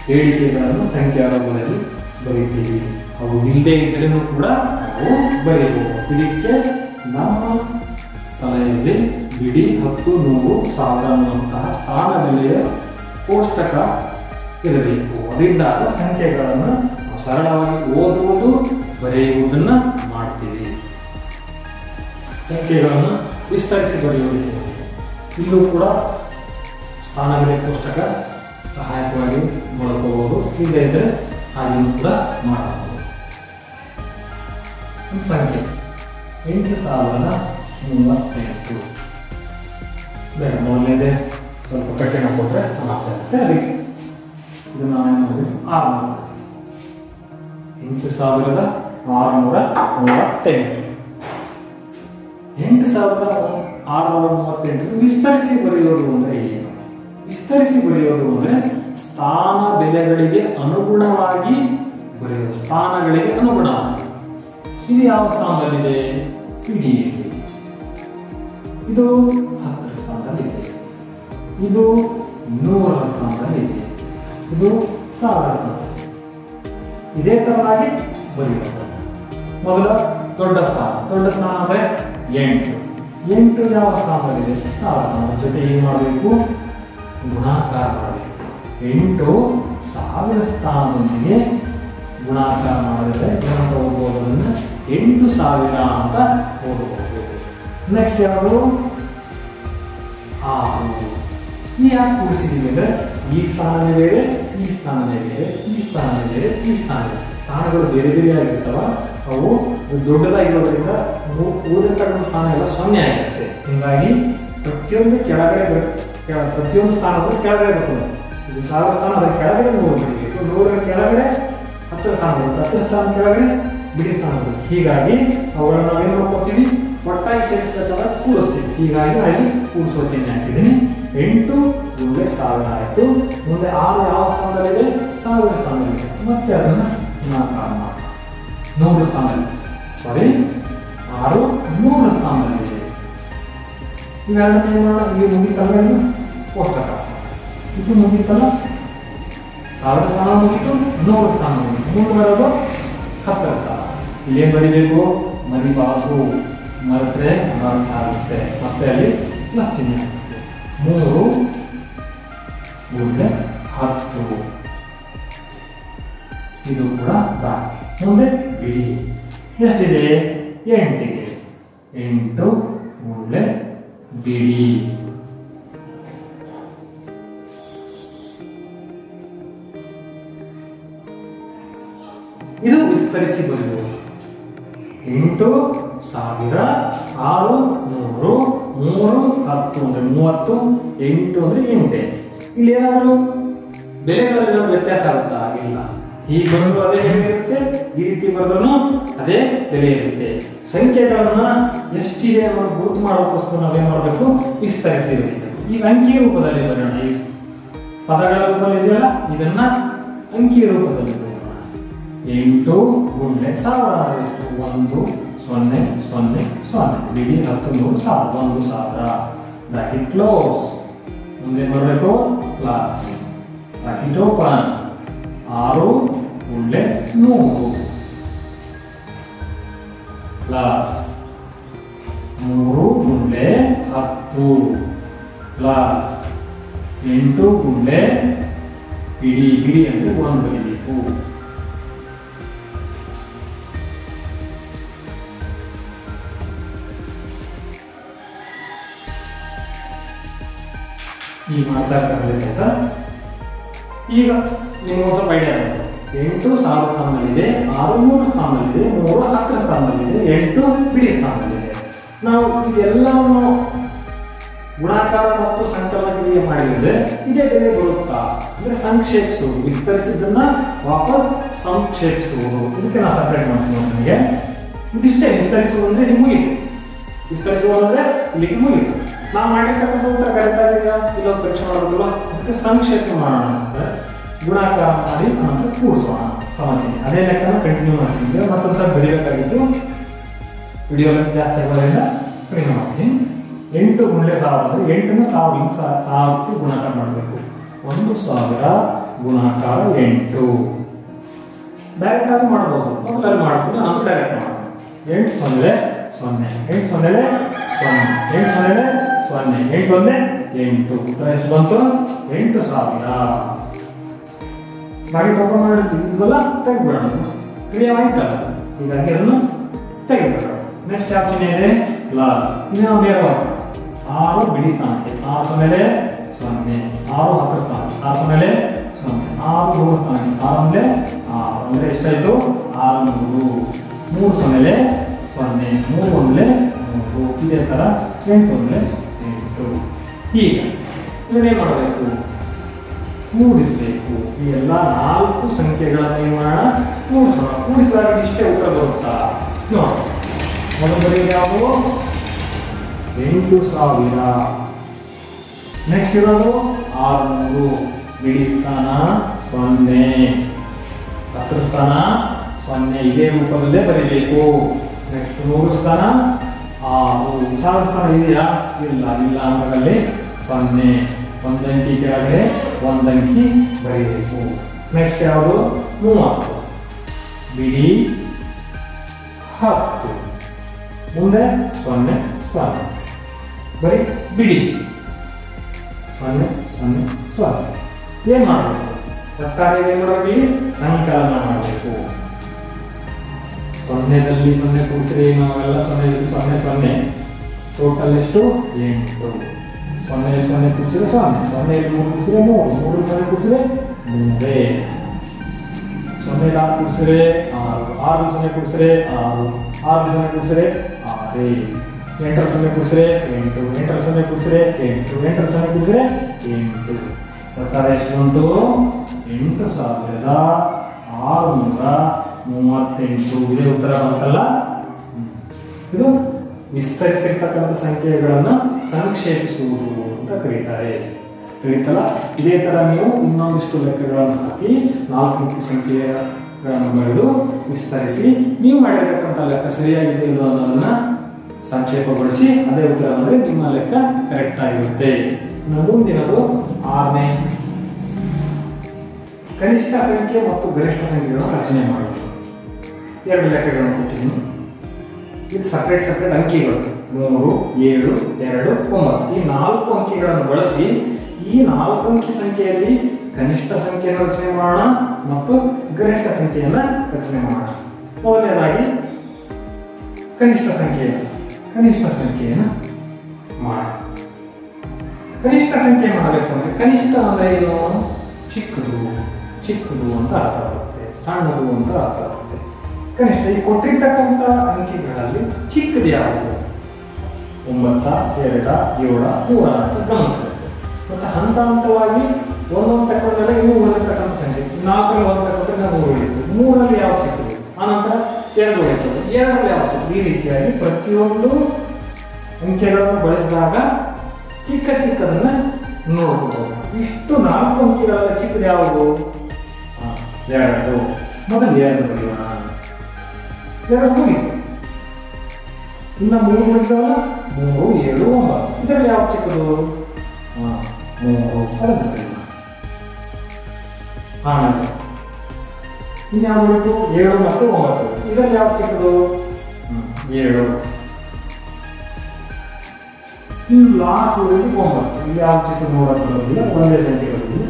ಹೇಳಿಕೆಗಳನ್ನು ಸಂಖ್ಯಾರೂಪದಲ್ಲಿ ಬರೀತೀವಿ. ಅವು ಇಲ್ಲದೆ ಇದ್ರೂ ಕೂಡ ನಾವು ಬರೀಬಹುದು. ಇದಕ್ಕೆ ನಮ್ಮ ತಲೆಯಲ್ಲಿ ಬಿಡಿ 10, 100, 1000 ಅನ್ನುವಂತಹ ಸ್ಥಾನ ಬೆಲೆಯ ಕೋಷ್ಟಕ ಇರಬೇಕು. ಅದರಿಂದಾಗ ಸಂಖ್ಯೆಗಳನ್ನು ಸರಳವಾಗಿ ಓದುವುದು, ಬರೆಯುವುದನ್ನ ಮಾಡ್ತೀವಿ. ಸಂಖ್ಯೆಗಳನ್ನು ವಿಸ್ತರಿಸಿ ಬರೆಯುವುದಕ್ಕೆ ಇಲ್ಲೂ ಕೂಡ ಸ್ಥಾನಗಳ ಕೋಷ್ಟಕ ಸಹಾಯಕವಾಗಿ ಬಳಸಬಹುದು. ಇಲ್ಲದೆ ಇದ್ರೆ ಹಾಗೆಯೂ ಕೂಡ ಮಾಡಬಹುದು. ಸಂಖ್ಯೆ 8038. ಬೇಡ, ಮೊದಲನೇದೇ ಸ್ವಲ್ಪ ಕಠಿಣ ಕೊಟ್ಟರೆ ಸಮಸ್ಯೆ ಆಗುತ್ತೆ. ಅದಕ್ಕೆ ಇದು ನಾವೇನು ಮಾಡಿದ್ವಿ, 8638. 8638 ವಿಸ್ತರಿಸಿ ಬರೆಯೋದು ಅಂದ್ರೆ ಏನು? ವಿಸ್ತರಿಸಿ ಬರೆಯೋದು ಅಂದ್ರೆ ಸ್ಥಾನ ಬೆಲೆಗಳಿಗೆ ಅನುಗುಣವಾಗಿ ಬರೆಯೋದು. ಸ್ಥಾನಗಳಿಗೆ ಅನುಗುಣವಾಗಿ. ಇದು ಯಾವ ಸ್ಥಾನದಲ್ಲಿದೆ? ಪಿಡಿಯಲ್ಲಿ. ಇದು 10 ಸ್ಥಾನದಲ್ಲಿದೆ. ಇದು 100 ಸ್ಥಾನದಲ್ಲಿದೆ. ಇದು 1000 ಸ್ಥಾನದಲ್ಲಿ. ಇದೇ ತರನಾಗಿ ಬರೆಯೋದು. ಮೊದಲ ದೊಡ್ಡ ಸ್ಥಾನ ಅಂದ್ರೆ 8. 8 ಯಾವ ಸ್ಥಾನದಲ್ಲಿದೆ? 1000 ಜೊತೆ ಏನು ಮಾಡಬೇಕು? ಗುಣಾಕಾರ ಮಾಡಬೇಕು. 8 1000 ಸ್ಥಾನದೊಂದಿಗೆ ಗುಣಾಕಾರ ಮಾಡಿದ್ರೆ ಏನಂತ ಓದಬಹುದು? ಅದನ್ನ 8000 ಅಂತ ಓದಬಹುದು. ನೆಕ್ಸ್ಟ್ ಯಾವುದು? 6. ಈ ಯಾಕೆ ಕೂಡಿಸಿದೀವಿ ಅಂದ್ರೆ ಈ ಸ್ಥಾನನೇ ಬೇರೆ, ಈ ಸ್ಥಾನನೇ ಬೇರೆ, ಈ ಸ್ಥಾನನೇ ಬೇರೆ, ಈ ಸ್ಥಾನ ಸ್ಥಾನಗಳು ಬೇರೆ ಬೇರೆ ಆಗಿರ್ತಾವ. ಅವು ದೊಡ್ಡದಾಗಿರೋದ್ರಿಂದ ಉಳಿದಿರ್ತಕ್ಕಂಥ ಸ್ಥಾನ ಎಲ್ಲ 0 ಆಗಿರುತ್ತೆ. ಹೀಗಾಗಿ ಪ್ರತಿಯೊಂದು ಪ್ರತಿಯೊಂದು ಸ್ಥಾನಗಳು ಕೆಳಗಡೆ ಬರ್ತದೆ. ಇದು 1000 ಸ್ಥಾನ, ಅದರ ಕೆಳಗಡೆ 100 ಬರೀಬೇಕು. 100ರ ಕೆಳಗಡೆ 10 ಸ್ಥಾನ ಬರುತ್ತೆ. 10 ಸ್ಥಾನ ಕೆಳಗಡೆ ಬಿಡಿ ಸ್ಥಾನ ಬರುತ್ತೆ. ಹೀಗಾಗಿ ಅವುಗಳನ್ನು ನಾವೇನು ಮಾಡ್ಕೊತೀವಿ? ಒಟ್ಟಾಗಿ ಸೇರಿಸಬೇಕಾದ್ರೆ ಕೂಡಿಸ್ತೀವಿ. ಹೀಗಾಗಿ ಅಲ್ಲಿ ಕೂಡಿಸುವ ಚಿಹ್ನೆ ಹಾಕಿದ್ದೀನಿ. 8 ಗುಂಡ್ಲೆ 1000 ಆಯಿತು. ಮುಂದೆ 6 ಯಾವ ಸ್ಥಾನದಲ್ಲಿದೆ? 1000 ಸ್ಥಾನದಲ್ಲಿದೆ. ಮತ್ತೆ ಅದನ್ನು ಗುಣಾಕಾರ ಮಾಡಿ 100 ಸ್ಥಾನದಲ್ಲಿ, ಸಾರಿ 6 100 ಸ್ಥಾನದಲ್ಲಿದೆ. ಇವೆಲ್ಲ ಏನು ಮಾಡೋಣ? ಇಲ್ಲಿ ಮುಗಿತಲ್ಲ, ಇದು ಕೋಷ್ಟಕ, ಇದು ಮುಗಿತಲ್ಲ, 1000 ಸ್ಥಾನ ಮುಗಿತು, 100 ಸ್ಥಾನ ಮುಗಿತು. ಮುಂದೆ ಬರೋದು 10 ಸ್ಥಾನ. ಇಲ್ಲೇನು ಬರೀಬೇಕು? ಮರಿಬಾರ್ದು, ಮರೆತರೆ ಅನರ್ಥ ಆಗುತ್ತೆ. ಮತ್ತೆ ಅಲ್ಲಿ ಪ್ಲಸ್ ಚಿಹ್ನೆ 3 ಗುಂಡ್ಲೆ 10. ಇದು ಕೂಡ ಮುಂದೆ ಬಿಡಿ. ಎಷ್ಟಿದೆ? 8 ಇದೆ. 8 ಗುಂಡ್ಲೆ ಬಿಡಿ. ಇದು ವಿಸ್ತರಿಸಿ ಬರೆಯುವುದು. 8 1000, 6 100, 3 10 ಅಂದ್ರೆ 30, 8 ಅಂದ್ರೆ 8. ಇಲ್ಲಿ ಏನಾದರೂ ಬೆಲೆಗಳಲ್ಲಿ ವ್ಯತ್ಯಾಸ ಆಗುತ್ತಾ? ಇಲ್ಲ. ಹೀಗೆ ಬರೆದ್ರು ಅದೇ ಬೆಲೆ ಇರುತ್ತೆ, ಈ ರೀತಿ ಬರೆದ್ರು ಅದೇ ಬೆಲೆ ಇರುತ್ತೆ. ಸಂಖ್ಯೆಗಳನ್ನ ಎಷ್ಟಿದೆ ಅನ್ನೋದು ಗುರುತು ಮಾಡೋಕ್ಕೋಸ್ಕರ ನಾವೇನ್ ಮಾಡಬೇಕು? ವಿಸ್ತರಿಸಿ ಬರೀಬೇಕು. ಈಗ ಅಂಕಿ ರೂಪದಲ್ಲಿ ಬರೋಣ. ಈ ಪದಗಳ ರೂಪದಲ್ಲಿ ಇದೆಯಲ್ಲ, ಇದನ್ನ ಅಂಕಿ ರೂಪದಲ್ಲಿ ಬರೆಯೋಣ. 8 ಗುಂಡ್ಲೆ 1000 ಎಷ್ಟು? 1 0 0 0. ಬಿಡಿ 10 100 1000, 1000 ಬ್ರಾಕೆಟ್ ಕ್ಲೋಸ್. ಮುಂದೆ ಬರಬೇಕು plus bracket open. 6 ಗುಂಡ್ಲೆ 100 plus 3 ಗುಂಡ್ಲೆ 10 plus 8 ಗುಂಡ್ಲೆ ಬಿಡಿ. ಬಿಡಿ ಅಂದ್ರೆ 1 ಬರೀಬೇಕು. ಈಗ ಮಾಡ್ತಾ ಇರ್ತಕ್ಕಂಥ ಕೆಲಸ ಈಗ ನಿಮ್ಗೆ ಒಂದು ಸ್ವಲ್ಪ ಐಡಿಯಾ ಆಗುತ್ತೆ. 8 1000 ಸ್ಥಾನದಲ್ಲಿದೆ, 6 3 ಸ್ಥಾನದಲ್ಲಿದೆ, 3 10 ಸ್ಥಾನದಲ್ಲಿದೆ, 8 ಬಿಡಿ ಸ್ಥಾನದಲ್ಲಿದೆ. ನಾವು ಇದೆಲ್ಲವನ್ನು ಗುಣಾಕಾರ ಮತ್ತು ಸಂಕಲನ ಕ್ರಿಯೆ ಮಾಡಿದ್ರೆ ಇದೇ ಬೆಲೆ ಬರುತ್ತಾ ಅಂದ್ರೆ ಸಂಕ್ಷೇಪಿಸುವುದು. ವಿಸ್ತರಿಸಿದ್ದನ್ನ ವಾಪಸ್ ಸಂಕ್ಷೇಪಿಸುವುದು. ಇದಕ್ಕೆ ನಾವು ಸಪರೇಟ್ ಮಾಡ್ತೀವಿ. ನಮಗೆ ಇದಿಷ್ಟೇ ವಿಸ್ತರಿಸುವುದು ಅಂದ್ರೆ ಇದು ಮುಗಿತು. ವಿಸ್ತರಿಸುವುದು ಅಂದ್ರೆ ಇಲ್ಲಿಗೆ ಮುಗಿತು. ನಾವು ಮಾಡಿರ್ತಕ್ಕಂಥ ಉತ್ತರ ಕರೆಕ್ಟ್ ಆಗಿದೆಯಾ ಇಲ್ಲ ಪರೀಕ್ಷೆ ಮಾಡೋದಿಲ್ಲ, ಅದಕ್ಕೆ ಸಂಕ್ಷೇಪ ಮಾಡೋಣ ಅಂದ್ರೆ ಗುಣಾಕಾರ ಮಾಡಿ ನಂತರ ಕೂಡಿಸೋಣ ಸಮಸ್ಯೆ. ಅದೇ ಲೆಕ್ಕನ ಕಂಟಿನ್ಯೂ ಮಾಡ್ತೀನಿ. ಮತ್ತೊಂದು ಸ್ವಲ್ಪ ಬೆಳಿಬೇಕಾಗಿತ್ತು, ವಿಡಿಯೋ ಜಾಸ್ತಿ ಆಗೋದ್ರಿಂದ ಕಡಿಮೆ ಮಾಡ್ತೀನಿ. 8 ಗುಂಡ್ಲೆ 1000 ಅಂದ್ರೆ 8ನ 1000ಕ್ಕೆ ಗುಣಾಕಾರ ಮಾಡಬೇಕು. 1000 ಗುಣಾಕಾರ 8 ಡೈರೆಕ್ಟ್ ಆಗಿ ಮಾಡಬಹುದು. ಮೊದಲಲ್ಲಿ ಮಾಡ್ತೀನಿ, ನಾನು ಡೈರೆಕ್ಟ್ ಮಾಡೋಣ. 8 0 0, 8 0 0, 8 0 0, 8 1 8. ಉತ್ತರ ಎಷ್ಟು ಬಂತು? 8000. ಬಾಗಿ ಓಪನ್ ಮಾಡಿದ್ವಲ್ಲ, ತೆಗೆದ್ಬಿಡೋಣ. ಕ್ಲಿಯರ್ ಆಯ್ತಲ್ಲ? ಹೀಗಾಗಿ ಅದನ್ನು ತೆಗೆದ್ಬಿಡೋಣ. ನೆಕ್ಸ್ಟ್ ಆಪ್ಷನ್ ಇದೆ ಪ್ಲಸ್. ಇದು ನಾವು ಬೇರೆ 6 ಬಿಡಿ ಸ್ಥಾನಕ್ಕೆ 6 0 0, 6 10 ಸ್ಥಾನ 6 0 0, 6 3 ಸ್ಥಾನಕ್ಕೆ 6 1 6 ಅಂದ್ರೆ ಎಷ್ಟಾಯ್ತು? 600. 3 0 0, 3 1 3. ಇದೇ ತರ 8 1 8. ಈಗ ಇದನ್ನೇ ಮಾಡಬೇಕು, ಕೂಡಿಸಬೇಕು. ಈ ಎಲ್ಲ 4 ಸಂಖ್ಯೆಗಳನ್ನು ಏನು ಮಾಡೋಣ? ಕೂಡಿಸೋಣ. ಕೂಡಿಸಿದಾಗ ಇಷ್ಟೇ ಉತ್ತರ ಬರುತ್ತಾ ನೋಡಿ. ಮೊದಲು ಯಾವುದು? 8000. ನೆಕ್ಸ್ಟ್ ಇರೋದು 600. ಬಿಡಿ ಸ್ಥಾನ 0, 10 ಸ್ಥಾನ 0. ಇದೇ ರೂಪದಲ್ಲೇ ಬರೀಬೇಕು. ನೆಕ್ಸ್ಟ್ 100 ಸ್ಥಾನ 6. 1000 ಸ್ಥಾನ ಇದೆಯಾ? ಇಲ್ಲ. ಇಲ್ಲ ಅಂದ್ರಲ್ಲಿ 0. ಒಂದು ಅಂಕಿ ಕೆಳಗಡೆ ಒಂದು ಅಂಕಿ ಬರೀಬೇಕು. ನೆಕ್ಸ್ಟ್ ಯಾವುದು? 30. ಬಿಡಿ 10. ಮುಂದೆ 0 0. ಬರೀ ಬಿಡಿ 0 0 0. ಏನ್ ಮಾಡಬೇಕು? ಸರ್ಕಾರ ಏನ್ ಮಾಡಬೇಕು? ಸಂಕಲನ ಮಾಡಬೇಕು. 0ದಲ್ಲಿ 0 ಕೂಡಿಸಿದ್ರೆ ನಾವೆಲ್ಲ 0ದಲ್ಲಿ 0 0. ಟೋಟಲ್ ಎಷ್ಟು? 8. 0 0 ಕೂಡಿಸಿದ್ರೆ 0, 0 3 ಕೂಡಿಸಿದ್ರೆ 3, 3 0 ಕೂಡಿಸಿದ್ರೆ 3. 0 4 ಕೂಡಿಸಿದ್ರೆ 6, 6 0 ಕೂಡಿಸಿದ್ರೆ 6, 6 0 ಕೂಡಿಸಿದ್ರೆ 6. 8 0 ಕೂಡಿಸಿದ್ರೆ 8, 8 0 ಕೂಡಿಸಿದ್ರೆ 8, 8 0 ಕೂಡಿಸಿದ್ರೆ 8. ಪ್ರಕಾರ ಎಷ್ಟು ಬಂತು? 8638. ಇದೇ ಉತ್ತರ ಬಂತಲ್ಲ. ಇದು ವಿಸ್ತರಿಸಿರ್ತಕ್ಕಂಥ ಸಂಖ್ಯೆಗಳನ್ನು ಸಂಕ್ಷೇಪಿಸುವುದು ಅಂತ ಕರೀತಾರೆ. ತಿಳಿತಲ್ಲ? ಇದೇ ತರ ನೀವು ಇನ್ನೊಂದಿಷ್ಟು ಲೆಕ್ಕಗಳನ್ನು ಹಾಕಿ 4 ಅಂಕಿ ಸಂಖ್ಯೆಗಳನ್ನು ಬರೆದು ವಿಸ್ತರಿಸಿ ನೀವು ಮಾಡಿರ್ತಕ್ಕಂಥ ಲೆಕ್ಕ ಸರಿಯಾಗಿದೆ ಇಲ್ಲೋ ಅನ್ನೋದನ್ನ ಸಂಕ್ಷೇಪಗೊಳಿಸಿ ಅದೇ ಉತ್ತರ ಬಂದರೆ ನಿಮ್ಮ ಲೆಕ್ಕ ಕರೆಕ್ಟ್ ಆಗಿರುತ್ತೆ. ಇನ್ನು ಮುಂದಿನದು 6ನೇ ಕನಿಷ್ಠ ಸಂಖ್ಯೆ ಮತ್ತು ಗರಿಷ್ಠ ಸಂಖ್ಯೆಗಳನ್ನು ರಚನೆ ಮಾಡುವುದು. 2 ಲೆಕ್ಕಗಳನ್ನು ಕೊಟ್ಟಿದ್ದೀನಿ. ಇದು ಸಪರೇಟ್ ಅಂಕಿಗಳು 3, 7, 2, 9 ಈ 4 ಅಂಕಿಗಳನ್ನು ಬಳಸಿ ಈ 4 ಅಂಕಿ ಸಂಖ್ಯೆಯಲ್ಲಿ ಕನಿಷ್ಠ ಸಂಖ್ಯೆಯನ್ನು ರಚನೆ ಮಾಡೋಣ ಮತ್ತು ಗರಿಷ್ಠ ಸಂಖ್ಯೆಯನ್ನು ರಚನೆ ಮಾಡೋಣ. ಮೊದಲನೇದಾಗಿ ಕನಿಷ್ಠ ಸಂಖ್ಯೆಯನ್ನು ಮಾಡೋಣ. ಕನಿಷ್ಠ ಸಂಖ್ಯೆ ಮಾಡಬೇಕು ಅಂದ್ರೆ ಕನಿಷ್ಠ ಅಂದ್ರೆ ಏನು? ಚಿಕ್ಕದು ಅಂತ ಅರ್ಥ ಬರುತ್ತೆ, ಸಣ್ಣದು ಅಂತ ಅರ್ಥ ಬರುತ್ತೆ. ಕನಿಷ್ಠ ಈ ಕೊಟ್ಟಿರ್ತಕ್ಕಂಥ ಅಂಕಿಗಳಲ್ಲಿ ಚಿಕ್ಕದು ಯಾವುದು? 9, 2, 7, 3 ಅಂತ ಗಮನಿಸಬೇಕು. ಮತ್ತೆ ಹಂತವಾಗಿ ಒಂದೊಂದು ತಕೊಂಡ್ರೆ ಇನ್ನೂ ಉಳಿದಿರ್ತಕ್ಕಂಥ ಸಂಖ್ಯೆ 4ರಲ್ಲಿ 1 ತಕೊಂಡ್ರೆ 3 ಉಳಿಯಿತು. 3ರಲ್ಲಿ ಯಾವ ಚಿಕ್ಕದು? ಆನಂತರ 2 ಉಳಿಯಿತು. 2ರಲ್ಲಿ ಯಾವ ಚಿಕ್ಕದು? ಈ ರೀತಿಯಾಗಿ ಪ್ರತಿಯೊಂದು ಅಂಕೆಗಳನ್ನು ಬಳಸಿದಾಗ ಚಿಕ್ಕದನ್ನ ನೋಡಬಹುದು. ಇಷ್ಟು 4 ಅಂಕಿಗಳ ಚಿಕ್ಕದು ಯಾವುದು? 2. ಮೊದಲು 2 ಬರೆಯೋಣ. 2 ಮುಗಿತು. ಇನ್ನು 3 ಉಳಿದವಲ್ಲ 3, 7, 9 ಇದರಲ್ಲಿ ಯಾವ ಚಿಕ್ಕದು? 3 ಬರೆಯೋಣ. ಆಮೇಲೆ ಇನ್ಯಾವ ಉಳಿತು? 7 ಮತ್ತು 9 ಇದರಲ್ಲಿ ಯಾವ ಚಿಕ್ಕದು? 7. ಇನ್ನು ಲಾಸ್ಟ್ ಉಳಿದು 9 ಇಲ್ಲಿ ಯಾವ ಚಿಕ್ಕದು ನೋಡಕ್ಕೆ ಬರೋದಿಲ್ಲ, ಒಂದೇ ಸಂಖ್ಯೆ ಬರೋದಿಲ್ಲ.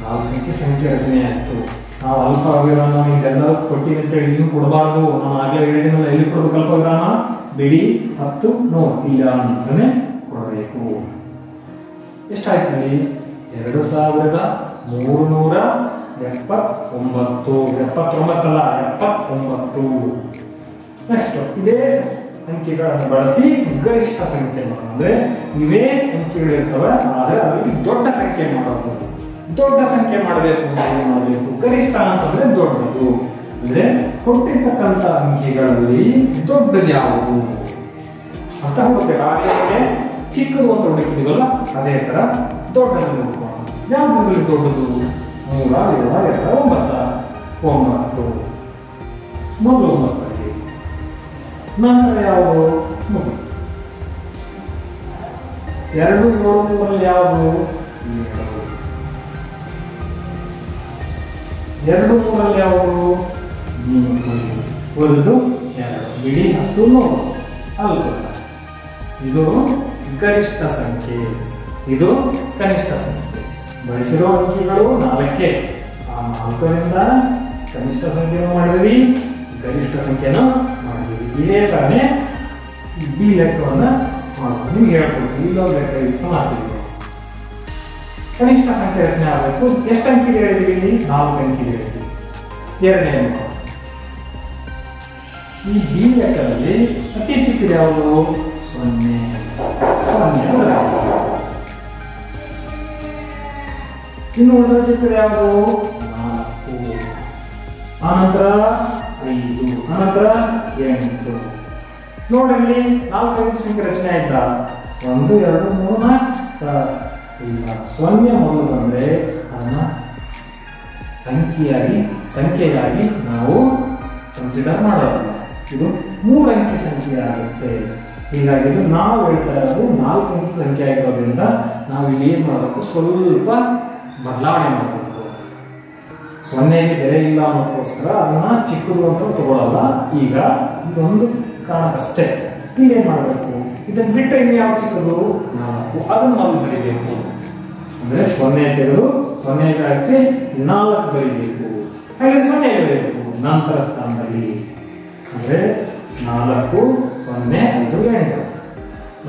4 ಅಂಕಿ ಸಂಖ್ಯೆ ರಚನೆ ಆಯಿತು. ನಾವು ಅಲ್ಪ ಅವಿರಾಮ ಇದೆಲ್ಲರೂ ಕೊಟ್ಟಿವಿ ಅಂತೇಳಿ ಇನ್ನೂ ಕೊಡಬಾರ್ದು. ನಾನು ಆಗಲೇ ಹೇಳಿದಿನಲ್ಲ, ಎಲ್ಲಿ ಕೊಡಬೇಕು ಅಲ್ಪ ವಿರಾಮ? ಬಿಡಿ 10 ನೋಟ್ ಇಲ್ಲ ಅಂತಾನೆ ಕೊಡಬೇಕು. ಎಷ್ಟಾಯ್ತು ಇಲ್ಲಿ? 2379. 79 ಅಲ್ಲ, 79. ನೆಕ್ಸ್ಟ್ ಇದೇ ಅಂಕಿಗಳನ್ನು ಬಳಸಿ ಗರಿಷ್ಠ ಸಂಖ್ಯೆ ಮಾಡೋದು. ಅಂದ್ರೆ ಇವೇ ಅಂಕಿಗಳು ಇರ್ತವೆ, ಆದರೆ ಅದರಲ್ಲಿ ದೊಡ್ಡ ಸಂಖ್ಯೆ ಮಾಡೋದು. ದೊಡ್ಡ ಸಂಖ್ಯೆ ಮಾಡಬೇಕು ಅಂದ್ರೆ ಏನು ಮಾಡಬೇಕು? ಗರಿಷ್ಠ ಅಂತಂದ್ರೆ ದೊಡ್ಡದು. ಅಂದ್ರೆ ಕೊಟ್ಟಿರ್ತಕ್ಕಂಥ ಅಂಕಿಗಳಲ್ಲಿ ದೊಡ್ಡದು ಯಾವುದು ಅಂತ ಹುಡುಕ್ಬೇಕು. ಹಾಗೆ ಚಿಕ್ಕದು ಅಂತ ಹುಡುಕಿದೀವಲ್ಲ ಅದೇ ತರ ದೊಡ್ಡದು ಹುಡುಕೋಣ. ಯಾವ್ದು ದೊಡ್ಡದು? 3, 7, 2, 9. ಮೊದಲು 9ರಲ್ಲಿ, ನಂತರ ಯಾವುದು? 3. 2, 7, 3ರಲ್ಲಿ ಯಾವುದು? 2, 3ರಲ್ಲಿ ಯಾವುದು? 3. ಉಳಿದು 2. ಬಿಡಿ 10 ನೋಡು ಅಲ್ವ? ಇದು ಗರಿಷ್ಠ ಸಂಖ್ಯೆ, ಇದು ಕನಿಷ್ಠ ಸಂಖ್ಯೆ. ಬಳಸಿರೋ ಅಂಕಿಗಳು 4. ಆ 4ರಿಂದ ಕನಿಷ್ಠ ಸಂಖ್ಯೆಯನ್ನು ಮಾಡಿದ್ವಿ, ಗರಿಷ್ಠ ಸಂಖ್ಯೆಯನ್ನು ಮಾಡಿದ್ವಿ. ಇದೇ ತರನೇ ಈ ಲೆಕ್ಕವನ್ನು ಮಾಡೋದು. ನಿಮ್ಗೆ ಹೇಳ್ಕೊಡ್ತೀವಿ. ಇಲ್ಲೊಂದು ಲೆಕ್ಕ ಇದು ಸಮಸ್ಯೆ ಇದೆ. ಕನಿಷ್ಠ ಸಂಖ್ಯೆ ರಚನೆ ಆಗಬೇಕು. ಎಷ್ಟು ಅಂಕಿ ಹೇಳಿದೀವಿ? 4 ಅಂಕಿ ಹೇಳಿದ್ವಿ. 2ನೇ ಈ ಬಿ ಲೆಕ್ಕದಲ್ಲಿ ಅತಿ ಚಿಕ್ಕದು ಯಾವುದು? 0. ಇನ್ನು ಉಳಿದ ಚಿಕ್ಕದು ಯಾವುದು? 4. ಆನಂತರ 5, ಆನಂತರ 8. ನೋಡಲ್ಲಿ 4 ಅಂಕಿ ಸಂಖ್ಯೆ ರಚನೆ ಆಯ್ತಾ? 1, 2, 3, 4 ಇಲ್ಲ. 0 ಮೊದಲು ಬಂದ್ರೆ ಅದನ್ನ ಸಂಖ್ಯೆಯಾಗಿ ನಾವು ಕನ್ಸಿಡರ್ ಮಾಡೋದಿಲ್ಲ. ಇದು 3 ಅಂಕಿ ಸಂಖ್ಯೆ ಆಗುತ್ತೆ. ಹೀಗಾಗಿ ನಾವು ಹೇಳ್ತಾ ಇರೋದು 4 ಅಂಕಿ ಸಂಖ್ಯೆ ಆಗಿರೋದ್ರಿಂದ ನಾವು ಇಲ್ಲಿ ಏನ್ ಮಾಡಬೇಕು? ಸ್ವಲ್ಪ ಬದಲಾವಣೆ ಮಾಡಬೇಕು. 0ಗೆ ಬೆಲೆ ಇಲ್ಲ ಅನ್ನೋಕ್ಕೋಸ್ಕರ ಅದನ್ನ ಚಿಕ್ಕದು ಅಂತ ತಗೊಳ್ಳಲ್ಲ. ಈಗ ಇದೊಂದು ಕಾರಣಕ್ಕಷ್ಟೇ. ಈಗ ಏನ್ ಮಾಡಬೇಕು? ಇದನ್ನ ಬಿಟ್ಟರೆ ಇನ್ನು ಯಾವ ಚಿಕ್ಕದು? 4. ಅದನ್ನು ನಾವು ಬರೀಬೇಕು. ಅಂದ್ರೆ 0 ತೆಗೆದು 0 ಜಾಗಕ್ಕೆ 4 ಬರೀಬೇಕು. ಹಾಗೆ 0 ಬರೀಬೇಕು ನಂತರ ಸ್ಥಾನದಲ್ಲಿ. ಅಂದ್ರೆ 4, 0, 5, 8.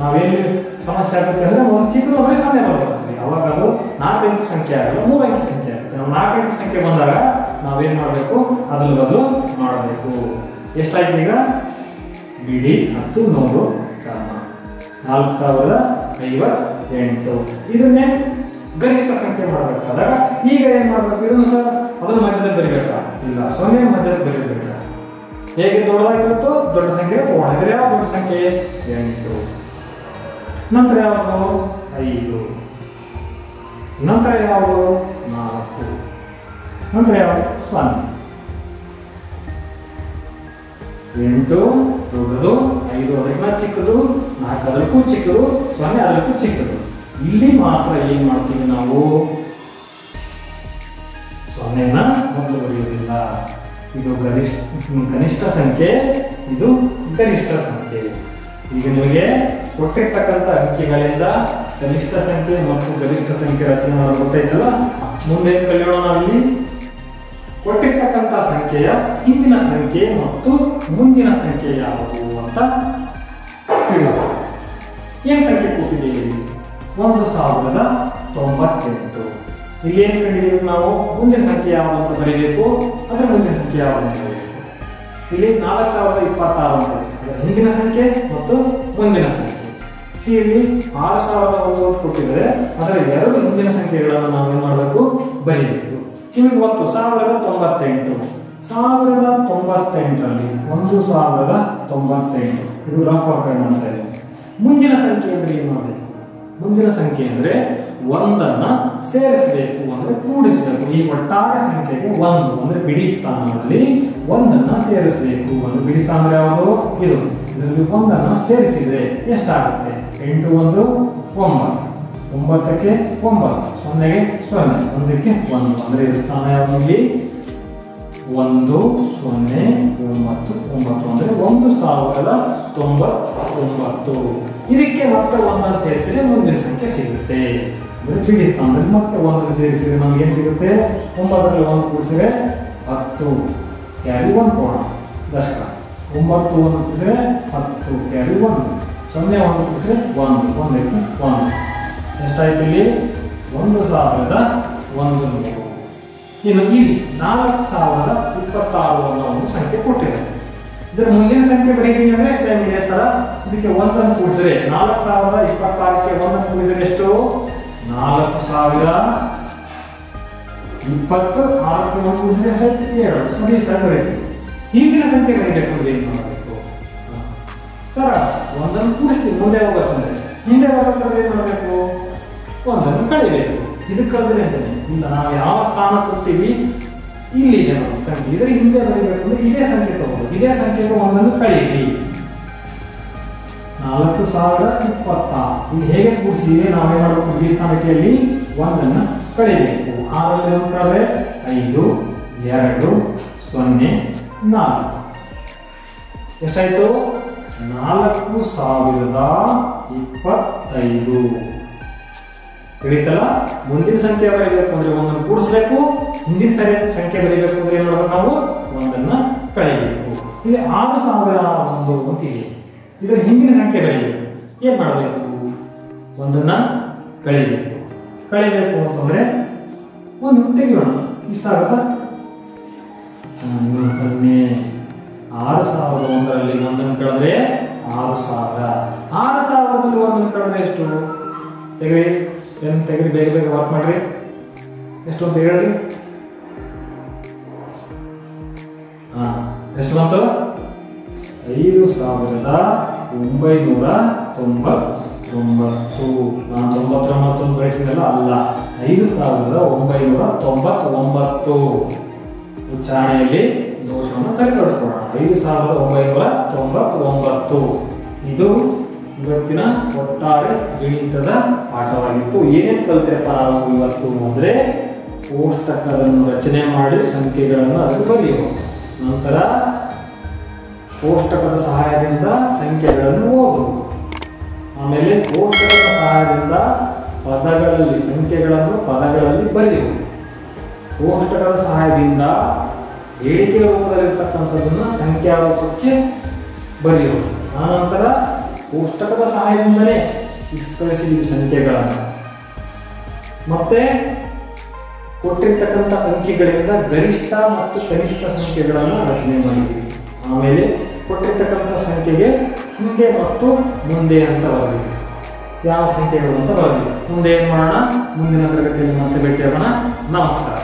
ನಾವೇನು ಸಮಸ್ಯೆ ಆಗುತ್ತೆ ಅಂದ್ರೆ ಒಂದು ಚಿಕ್ಕದು ಅಂದ್ರೆ 0 ಬರುತ್ತೆ. ಅವಾಗ ಅದು 4 ಅಂಕಿ ಸಂಖ್ಯೆ ಆಗಲ್ಲ, 3 ಅಂಕಿ ಸಂಖ್ಯೆ ಆಗುತ್ತೆ. ನಾವು 4 ಅಂಕಿ ಸಂಖ್ಯೆ ಬಂದಾಗ ನಾವೇನ್ ಮಾಡಬೇಕು? ಅದ್ರ ಬದಲು ಮಾಡಬೇಕು. ಎಷ್ಟಾಯ್ತು ಈಗ? ಬಿಡಿ 10 100 4058. ಇದನ್ನೇ ಗರಿಷ್ಠ ಸಂಖ್ಯೆ ಮಾಡಬೇಕಾದಾಗ ಈಗ ಏನ್ ಮಾಡ್ಬೇಕು? ಇದನ್ನು ಸಹ ಅದನ್ನ ಮಧ್ಯದಲ್ಲಿ ಬರಿಬೇಕಾ? ಇಲ್ಲ, 0 ಮಧ್ಯದಲ್ಲಿ ಬರೀಬೇಕಾ? ಹೇಗೆ ದೊಡ್ಡದಾಗಿರುತ್ತೋ ದೊಡ್ಡ ಸಂಖ್ಯೆ ತಗೋಣ. ಇದ್ರೆ ಯಾವ ದೊಡ್ಡ ಸಂಖ್ಯೆ 8. ನಂತರ ಯಾವುದು 5, ನಂತರ ಯಾವುದು 4, ನಂತರ ಯಾವುದು 0. 8 ದೊಡ್ಡದು, 5 ಅದಕ್ಕಿಂತ ಚಿಕ್ಕದು, 4 ಅದಕ್ಕೂ ಚಿಕ್ಕದು, 0 ಅದಕ್ಕೂ ಚಿಕ್ಕದು. ಇಲ್ಲಿ ಮಾತ್ರ ಏನ್ ಮಾಡ್ತೀವಿ ನಾವು, 0ನ ಮೊದಲು ಬರೆಯುವುದಿಲ್ಲ. ಇದು ಕನಿಷ್ಠ ಸಂಖ್ಯೆ, ಇದು ಗರಿಷ್ಠ ಸಂಖ್ಯೆ. ಈಗ ನಿಮಗೆ ಕೊಟ್ಟಿರ್ತಕ್ಕಂಥ ಅಂಕಿಗಳಿಂದ ಕನಿಷ್ಠ ಸಂಖ್ಯೆ ಮತ್ತು ಗರಿಷ್ಠ ಸಂಖ್ಯೆ ರಚನೆ ಮಾಡೋದು ಗೊತ್ತಾಯ್ತಲ್ಲ. ಮುಂದೆ ಕಲಿಯೋಣ ನಾವಿಲ್ಲಿ ಕೊಟ್ಟಿರ್ತಕ್ಕಂಥ ಸಂಖ್ಯೆಯ ಹಿಂದಿನ ಸಂಖ್ಯೆ ಮತ್ತು ಮುಂದಿನ ಸಂಖ್ಯೆ ಯಾವುದು ಅಂತ ತಿಳಿಯೋಣ. ಏನ್ ಸಂಖ್ಯೆ ಕೊಟ್ಟಿದ್ದೀವಿ? 1098. ಇಲ್ಲಿ ಏನ್ ಕಂಡಿದ್ದೀವಿ ನಾವು? ಮುಂದಿನ ಸಂಖ್ಯೆ ಯಾವುದು ಅಂತ ಬರೀಬೇಕು, ಅದರ ಮುಂದಿನ ಸಂಖ್ಯೆ ಯಾವುದು ಅಂತ ಬರೀಬೇಕು. ಇಲ್ಲಿ 4026 ಅಂತ ಹಿಂದಿನ ಸಂಖ್ಯೆ ಮತ್ತು ಮುಂದಿನ ಸಂಖ್ಯೆ. ಇಲ್ಲಿ 6001 ಕೊಟ್ಟಿದ್ರೆ ಅದರ 2 ಹಿಂದಿನ ಸಂಖ್ಯೆಗಳನ್ನು ನಾವು ಏನ್ ಮಾಡಬೇಕು? ಬರೀಬೇಕು. ನಿಮಗೆ ಗೊತ್ತು 1098. 1098ರಲ್ಲಿ 1098 ಇದು ರಫ್ ವರ್ಕ್ ಮಾಡ್ತಾ ಇದೆ. ಮುಂದಿನ ಸಂಖ್ಯೆ ಅಂದ್ರೆ ಏನು ಮಾಡಬೇಕು? ಮುಂದಿನ ಸಂಖ್ಯೆ ಅಂದ್ರೆ 1ಅನ್ನ ಸೇರಿಸಬೇಕು, ಅಂದ್ರೆ ಕೂಡಿಸಬೇಕು. ಈ ಒಟ್ಟಾರೆ ಸಂಖ್ಯೆಗೆ 1 ಅಂದ್ರೆ ಬಿಡಿ ಸ್ಥಾನದಲ್ಲಿ 1ಅನ್ನ ಸೇರಿಸಬೇಕು. ಅಂದ್ರೆ ಬಿಡಿ ಸ್ಥಾನ ಯಾವುದು? ಇದು. ಇದರಲ್ಲಿ 1ಅನ್ನ ಸೇರಿಸಿದ್ರೆ ಎಷ್ಟಾಗುತ್ತೆ? 8 1 9, 9ಕ್ಕೆ 9, 0ಗೆ 0, 1ಕ್ಕೆ 1 ಅಂದ್ರೆ ಇದು ಸ್ಥಾನ ಯಾವುದು? ಇಲ್ಲಿ 1 0 9 9 ಅಂದ್ರೆ 1099. ಇದಕ್ಕೆ ಮತ್ತೆ 1ಅನ್ನು ಸೇರಿಸಿದ್ರೆ ಮುಂದಿನ ಸಂಖ್ಯೆ ಸಿಗುತ್ತೆ. ಅಂದ್ರೆ ಬಿಡಿ ಸ್ಥಾನದಲ್ಲಿ ಮತ್ತೆ 1ಅನ್ನು ಸೇರಿಸಿದ್ರೆ ನಮ್ಗೆ ಏನ್ ಸಿಗುತ್ತೆ? 9ರಲ್ಲಿ 1 ಕೂಡಿಸಿದ್ರೆ 10, ಕ್ಯಾರಿ 1 ಕೋಣ ದಶಕ. 9 1 ಕೂಡಿಸಿದ್ರೆ 10, ಕ್ಯಾರಿ 1, 0 1 ಕೂಡಿಸಿದ್ರೆ 1, 1ಕ್ಕೆ 1 ಎಷ್ಟಾಯ್ತು? ಇಲ್ಲಿ 1001. ಇನ್ನು ಇಲ್ಲಿ 4026 ಅನ್ನೋ ಒಂದು ಸಂಖ್ಯೆ ಕೊಟ್ಟಿದ್ದಾರೆ. ಇದರ ಮುಂದಿನ ಸಂಖ್ಯೆ ಬರೀತೀನಿ ಅಂದ್ರೆ ಸೇಮ್ ಇದೇ ತರ. ಇದಕ್ಕೆ 1ಅನ್ನು ಕೂಡಿಸಿದ್ರೆ 4026ಕ್ಕೆ 1ಅನ್ನು ಕೂಡಿಸಿದ್ರೆ ಎಷ್ಟು? 4020. 6ಕ್ಕೆ 1 ಕೂಡಿಸಿದ್ರೆ 7. ಸರಿ ಸರ್ ಬರೀತೀವಿ. ಹಿಂದಿನ ಸಂಖ್ಯೆ ಬರೀಬೇಕು ಅಂದ್ರೆ ಏನು ಮಾಡಬೇಕು? ಸರ 1ಅನ್ನು ಕೂಡಿಸ್ತೀವಿ, ಮುಂದೆ ಹೋಗತ್ತಂದ್ರೆ ಹಿಂದೆ ಹೋಗತ್ತಂದ್ರೆ ಏನ್ ಮಾಡಬೇಕು? 1ಅನ್ನು ಕಳಿಬೇಕು. ಇದಕ್ಕೆ ಕಳೆದ್ರೆ ಅಂತಾನೆ ಇಲ್ಲ, ನಾವು ಯಾವ ಸ್ಥಾನ ಕೊಡ್ತೀವಿ ಇಲ್ಲಿದೆ ನಮ್ಮ ಸಂಖ್ಯೆ, ಇದರ ಹಿಂದೆ ಬರೀಬೇಕು ಅಂದ್ರೆ ಇದೇ ಸಂಖ್ಯೆ ತಗೋದು. ಇದೇ ಸಂಖ್ಯೆಗೆ 1ಅನ್ನು ಕಳೀರಿ. 4026 ಇದು ಹೇಗೆ ಕೂಡಿಸಿದ್ರೆ ನಾವೇನ್ ಮಾಡಬೇಕು? ಈ ಸ್ಥಾನಕ್ಕೆ 1ಅನ್ನು ಕಳಿಬೇಕು. 6ರಲ್ಲಿ 1 ಕಳೆದ್ರೆ 5 2 0 4 ಎಷ್ಟಾಯ್ತು? 4025. ತಿಳಿತಲ್ಲ? ಮುಂದಿನ ಸಂಖ್ಯೆ ಬರೀಬೇಕು ಅಂದ್ರೆ 1ಅನ್ನು ಕೂಡಿಸಬೇಕು, ಹಿಂದಿನ ಸಂಖ್ಯೆ ಬರೀಬೇಕು ಅಂದ್ರೆ ಏನ್ ಮಾಡಬೇಕು? ನಾವು 1ಅನ್ನ ಕಳೆಯಬೇಕು. ಇಲ್ಲಿ 6001 ಅಂತಿದೆ. ಇದರ ಹಿಂದಿನ ಸಂಖ್ಯೆ ಬರೀಬೇಕು. ಏನ್ ಮಾಡಬೇಕು? 1ಅನ್ನ ಕಳೆಯಬೇಕು. ಕಳೆಯಬೇಕು ಅಂತಂದ್ರೆ 1 ತೆಗೆಯೋಣ. ಇಷ್ಟ ಆಗುತ್ತಾ? 6001ರಲ್ಲಿ 1ಅನ್ನು ಕಳೆದ್ರೆ 6000. 6000ರಲ್ಲಿ 1ಅನ್ನು ಕಳೆದ್ರೆ ಎಷ್ಟು? ತೆಗೆರಿ, ಏನು ತೆಗೆರಿ, ಬೇಗ ಬೇಗ ವರ್ಕ್ ಮಾಡ್ರಿ. ಎಷ್ಟು ಅಂತ ಹೇಳ್ರಿ. ಎಷ್ಟು ಬಂತು? 5999. ನಾನು 99 ಬಳಸಿದಲ್ಲ, ಅಲ್ಲ, 5999. ಉಚ್ಚಾರಣೆಯಲ್ಲಿ ದೋಷವನ್ನು ಸರಿಪಡಿಸ್ಕೊಳ್ಳೋಣ. 5999. ಇದು ಇವತ್ತಿನ ಒಟ್ಟಾರೆ ಗಣಿತದ ಪಾಠವಾಗಿತ್ತು. ಏನೇನು ಕಲಿತೇಪ್ಪ ನಾವು ಇವತ್ತು ಅಂದ್ರೆ ಕೋಷ್ಟಕವನ್ನು ರಚನೆ ಮಾಡಿ ಸಂಖ್ಯೆಗಳನ್ನು ಅದಕ್ಕೆ ಬರೆಯುವ, ನಂತರ ಕೋಷ್ಟಕದ ಸಹಾಯದಿಂದ ಸಂಖ್ಯೆಗಳನ್ನು ಓದುವುದು, ಆಮೇಲೆ ಕೋಷ್ಟಕದ ಸಹಾಯದಿಂದ ಪದಗಳಲ್ಲಿ ಸಂಖ್ಯೆಗಳನ್ನು ಪದಗಳಲ್ಲಿ ಬರೆಯುವುದು, ಕೋಷ್ಟಕದ ಸಹಾಯದಿಂದ ಹೇಳಿಕೆ ರೂಪದಲ್ಲಿರ್ತಕ್ಕಂಥದ್ದನ್ನು ಸಂಖ್ಯಾ ರೂಪಕ್ಕೆ ಬರೆಯುವುದು, ಆನಂತರ ಕೋಷ್ಟಕದ ಸಹಾಯದಿಂದಲೇ ವಿಸ್ತರಿಸಿದ ಸಂಖ್ಯೆಗಳನ್ನು, ಮತ್ತೆ ಕೊಟ್ಟಿರ್ತಕ್ಕಂಥ ಅಂಕಿಗಳಿಂದ ಗರಿಷ್ಠ ಮತ್ತು ಕನಿಷ್ಠ ಸಂಖ್ಯೆಗಳನ್ನು ರಚನೆ ಮಾಡಿದ್ದೀವಿ. ಆಮೇಲೆ ಕೊಟ್ಟಿರ್ತಕ್ಕಂಥ ಸಂಖ್ಯೆಗೆ ಹಿಂದೆ ಮತ್ತು ಮುಂದೆ ಅಂತ ಬರಬೇಕು. ಯಾವ ಸಂಖ್ಯೆಗಳು ಅಂತ ಬರಬೇಕು. ಮುಂದೆ ಏನು ಮಾಡೋಣ? ಮುಂದಿನ ತರಗತಿಯಲ್ಲಿ ಮತ್ತೆ ಭೇಟಿಯಾಗೋಣ. ನಮಸ್ಕಾರ.